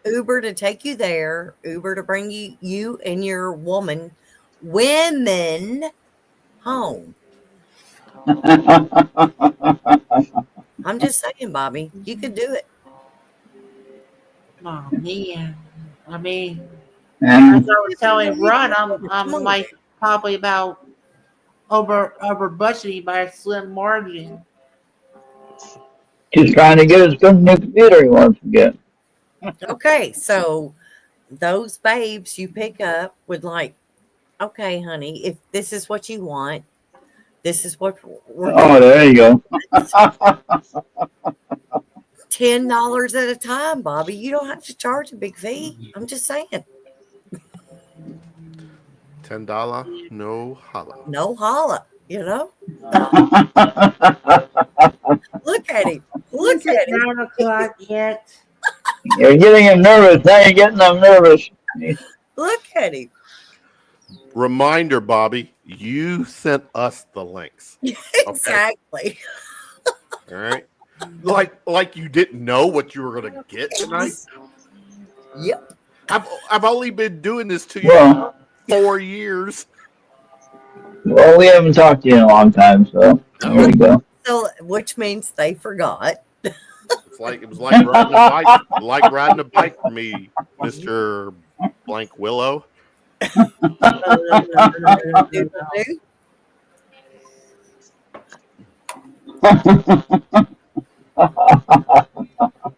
Uber to take you there. Uber to bring you and your women home. I'm just saying, Bobby, you could do it. Oh man. I mean, as And I was telling Ron, I'm like probably about over budgeting by a slim margin. he's trying to get his new computer he wants to get. Okay, so those babes you pick up would like, okay, honey, if this is what you want, this is what we're Oh, there you go. $10 at a time, Bobby. You don't have to charge a big fee. I'm just saying. $10, no holla. No holla, you know? Look at him. Look Is it at him. 9 o'clock yet? You're getting him nervous. Now you're getting them nervous. Look at him. Reminder, Bobby, you sent us the links. Exactly. All right. Like you didn't know what you were gonna get tonight. Yep. I've only been doing this to you Well, 4 years. well, we haven't talked to you in a long time, so there you go. So, which means they forgot. It was like riding a bike, riding a bike for me, Mr. Blank Willow.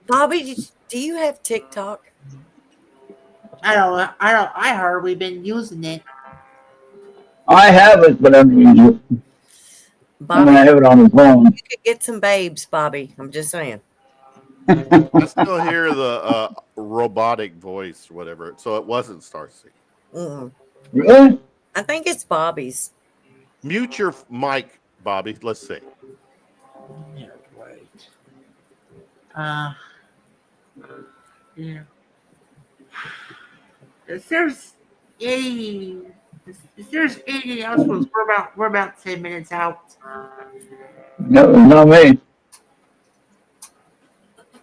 Bobby, do you have TikTok? I heard we've been using it. I have it, but I'm using it. Bobby, I have it on the phone. you could get some babes, Bobby. I'm just saying. I still hear the robotic voice, whatever. So it wasn't Starseed. Mm-mm. Really? I think it's Bobby's. Mute your mic, Bobby. Let's see. Yeah, right. Yeah. If there's anything else, we're about 10 minutes out. No, not me.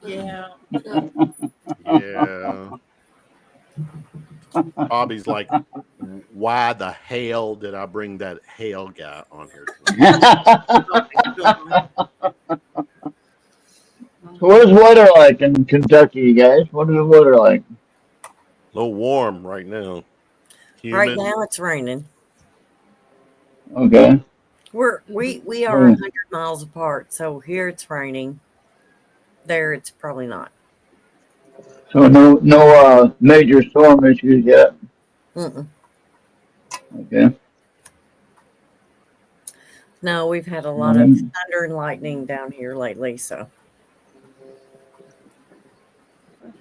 Yeah. Yeah. Bobby's like, why the hell did I bring that hail guy on here tonight? What is weather like in Kentucky, you guys? What is the weather like? A little warm right now. Right Humid. now it's raining. Okay. We are 100 miles apart, so here it's raining. There it's probably not. So no major storm issues yet. Mm-mm. Okay. No, we've had a lot of thunder and lightning down here lately, so.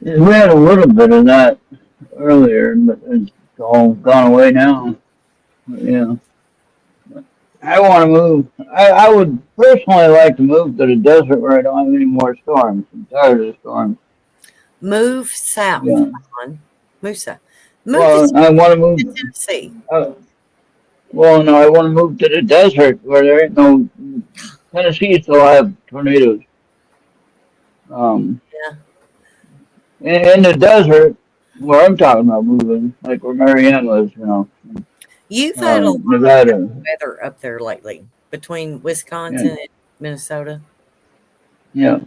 We had a little bit of that earlier, but it's all gone away now. Yeah. I want to move. I would personally like to move to the desert where I don't have any more storms. I'm tired of the storms. Move south, Yeah. Ron. Move south. Move Well, I want to move. to Tennessee. Well, no, I want to move to the desert where there ain't no. Tennessee still have tornadoes. Yeah. In the desert, where I'm talking about moving, like where Marianne lives, you know. You've had a lot Nevada. of weather up there lately between Wisconsin and Minnesota. Yeah,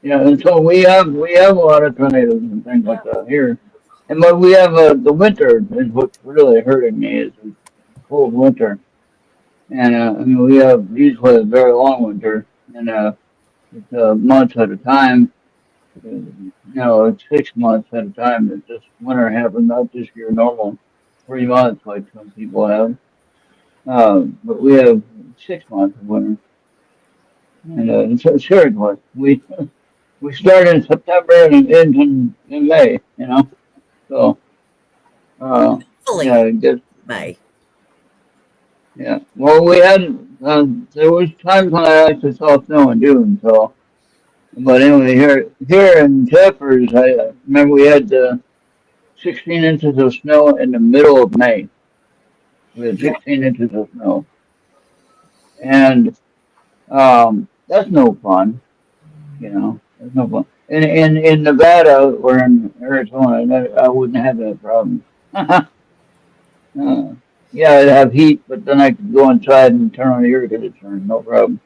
yeah. And so we have a lot of tornadoes and things like that here. And but we have the winter is what's really hurting me is the cold winter. And I mean we have usually a very long winter, and it's months at a time. It's 6 months at a time that this winter happened, not just your normal 3 months like some people have. But we have 6 months of winter, and it's seriously we start in September and end in May. So Hopefully, yeah, it gets, May. yeah. Well, we had there was times when I actually saw snow in June. So, but anyway, here in Jeffers, I remember we had 16 inches of snow in the middle of May. We had 16 inches of snow, and that's no fun. That's no fun. In Nevada or in Arizona, I wouldn't have that problem. Uh, yeah, I'd have heat, but then I could go inside and turn on the air conditioner, no problem.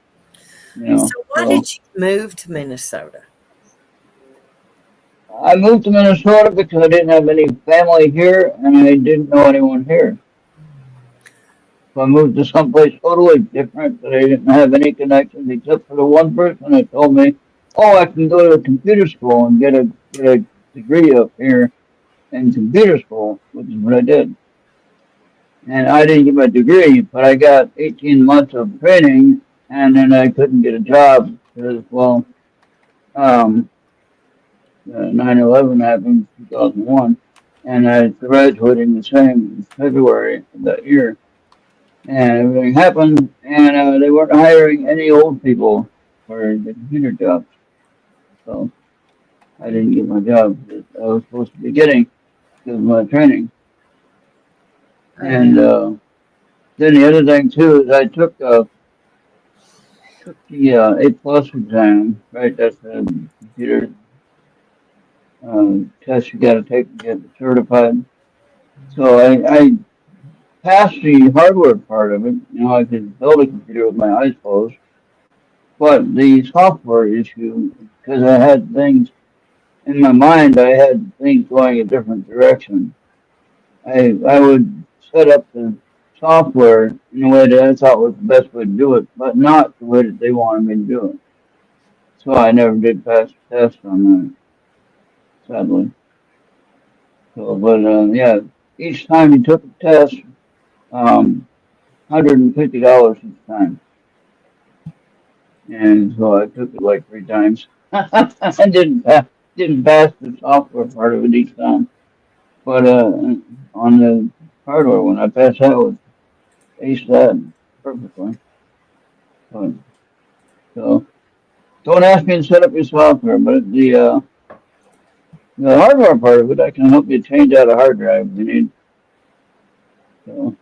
So why did you move to Minnesota? I moved to Minnesota because I didn't have any family here and I didn't know anyone here. So I moved to someplace totally different that I didn't have any connections except for the one person that told me, "Oh, I can go to computer school and get a degree up here in computer school," which is what I did. And I didn't get my degree, but I got 18 months of training, and then I couldn't get a job because, well, 9/11 happened in 2001, and I graduated the same February of that year. And everything happened, and they weren't hiring any old people for the computer jobs. So I didn't get my job that I was supposed to be getting because of my training. And then the other thing too is I took the A+ exam, right? That's the computer test you got to take to get certified. So I passed the hardware part of it. I could build a computer with my eyes closed. But the software issue, because I had things in my mind, I had things going a different direction. I would set up the software in a way that I thought was the best way to do it, but not the way that they wanted me to do it. So I never did pass the test on that, sadly. So, but yeah, each time you took the test, $150 each time, and so I took it like 3 times. I didn't pass the software part of it each time, but on the hardware one, I passed that with ace that perfectly. But, so don't ask me to set up your software, but the hardware part of it, I can help you change out a hard drive if you need. So.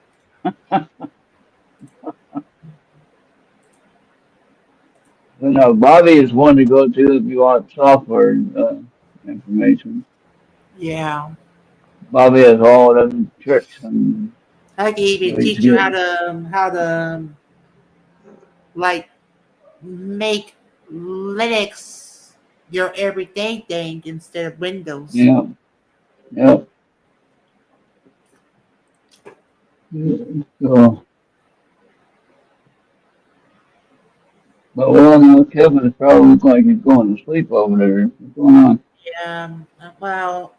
But no, Bobby is one to go to if you want software information. Yeah. Bobby has all of them tricks and I can even he's teach you good. how to like make Linux your everyday thing instead of Windows. Yeah, yeah. So, but well, now Kevin probably looks like he's going to sleep over there. What's going on? Yeah. Well,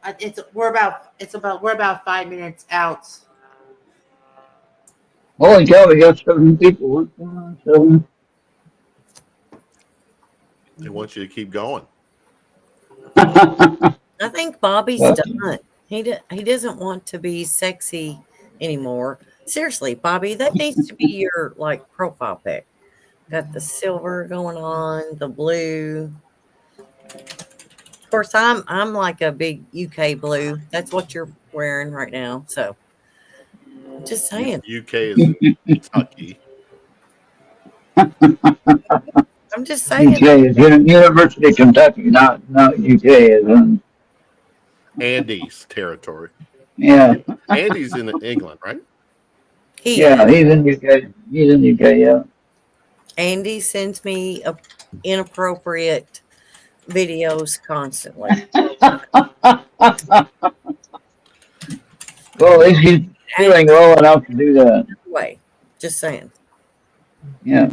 we're about 5 minutes out. Holy cow, we got 7 people. What's going on? 7? They want you to keep going. I think Bobby's Yeah. done. He doesn't want to be sexy anymore. Seriously, Bobby, that needs to be your like profile pic. Got the silver going on, the blue. Of course, I'm like a big UK blue. That's what you're wearing right now. So, just saying. UK is in Kentucky. I'm just saying. UK is University of Kentucky, not UK is in. Andes territory. Yeah. Andes in England, right? He Yeah, he's in UK. He's in UK. Yeah. Andy sends me inappropriate videos constantly. Well, at least he's feeling well enough to do that. Anyway, just saying. Yeah.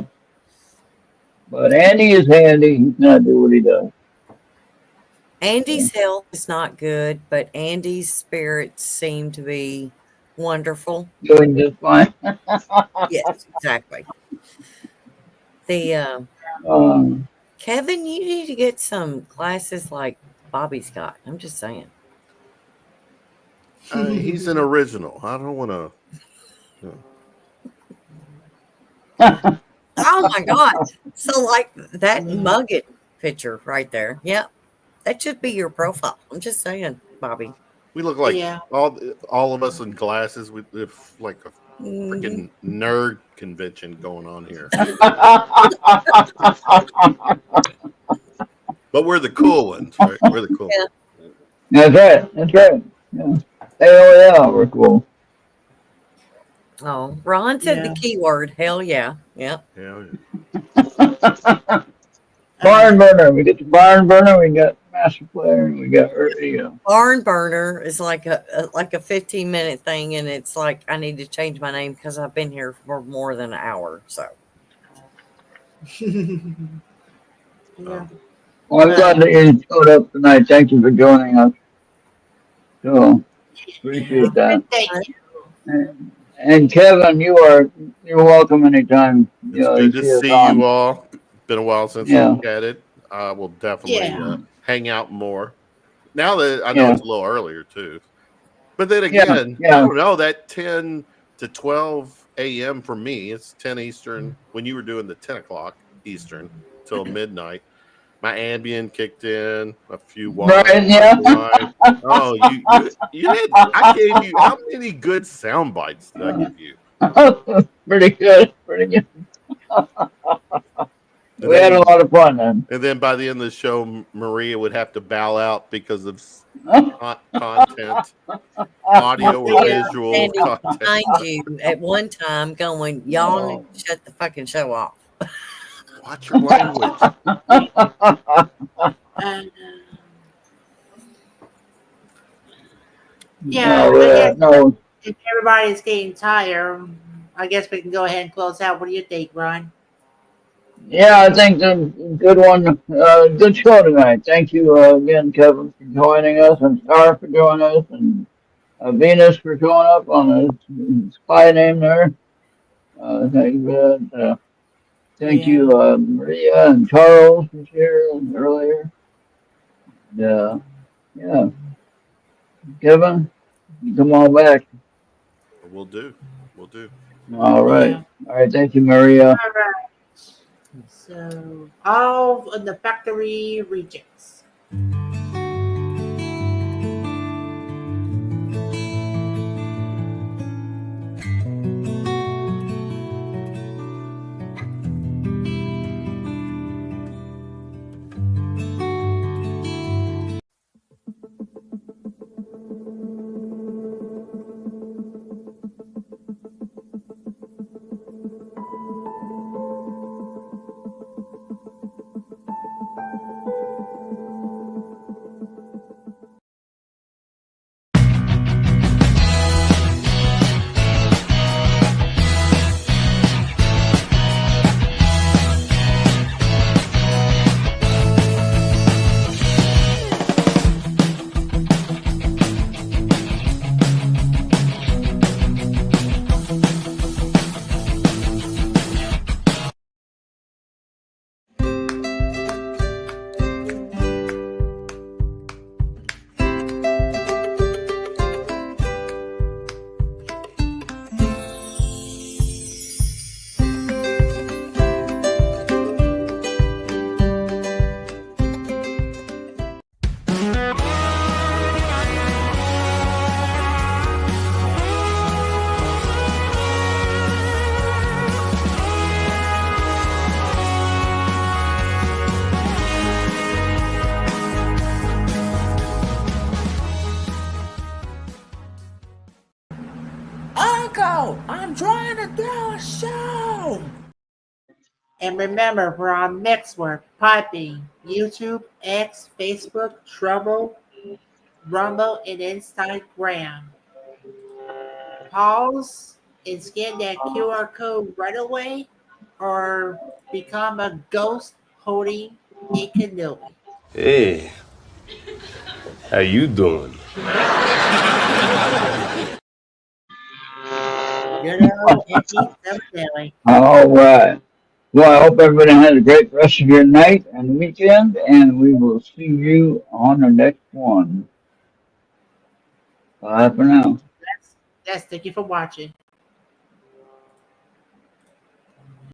But Andy is handy. He's gonna do what he does. Andy's health is not good, but Andy's spirits seem to be wonderful. Doing just fine. Yes, exactly. The Um, Kevin, you need to get some classes like Bobby's got. I'm just saying. He's an original. I don't want to. Oh my God. So like that Mugget picture right there. Yeah. That should be your profile. I'm just saying, Bobby. We look like Yeah. all of us in glasses. We live like a Mhm. freaking nerd convention going on here. But we're the cool ones, right? We're the cool. Yeah. that's right. That's right. Yeah. Hey, oh yeah, we're cool. Oh, Ron said the keyword. Hell yeah. Yeah. Yeah. Barn burner. We get the barn burner. We got master player. And we got Barn burner is like a 15-minute thing, and it's like I need to change my name because I've been here for more than an hour. So Yeah. Well, I'm glad that you showed up tonight. Thank you for joining us. So appreciate that. Thank you. And Kevin, you're welcome anytime. It's good to see you all. Been a while since Yeah. we chatted. We'll definitely Yeah. hang out more. Now that I know Yeah. it's a little earlier too. But then again, Yeah. I don't know, that 10 to 12 a.m. for me, it's 10 Eastern. When you were doing the 10 o'clock Eastern till midnight, my Ambien kicked in, a few wine. Right, yeah. Wine. Oh, you did. I gave you, how many good sound bites did I give you? Pretty good. Pretty good. And We had a lot of fun then. And then by the end of the show, Maria would have to bow out because of content, audio or visual Andy content. behind you at one time going, y'all need to shut the fucking show off. Watch your language. Yeah, No, I guess no. if everybody's getting tired, I guess we can go ahead and close out. What do you think, Ron? Yeah, I think a good one. Good show tonight. Thank you again, Kevin, for joining us, and Star for joining us, and Venus for showing up on a spy name there. Thank you for that. Thank you, Maria and Charles was here earlier. And, yeah, Kevin, come on back. We'll do. We'll do. All right. Yeah. All right. Thank you, Maria. All right. So, all of the factory rejects. out. I'm trying to do a show. And remember, we're on Mixwork, Podbean, YouTube, X, Facebook, Trouble, Rumble, and Instagram. Pause and scan that QR code right away, or become a ghost holding a canoe. Hey, how you doing? Good old Eddie Cemetery. All right. Well, I hope everybody has a great rest of your night and weekend, and we will see you on the next one. Bye for now. Yes, thank you for watching.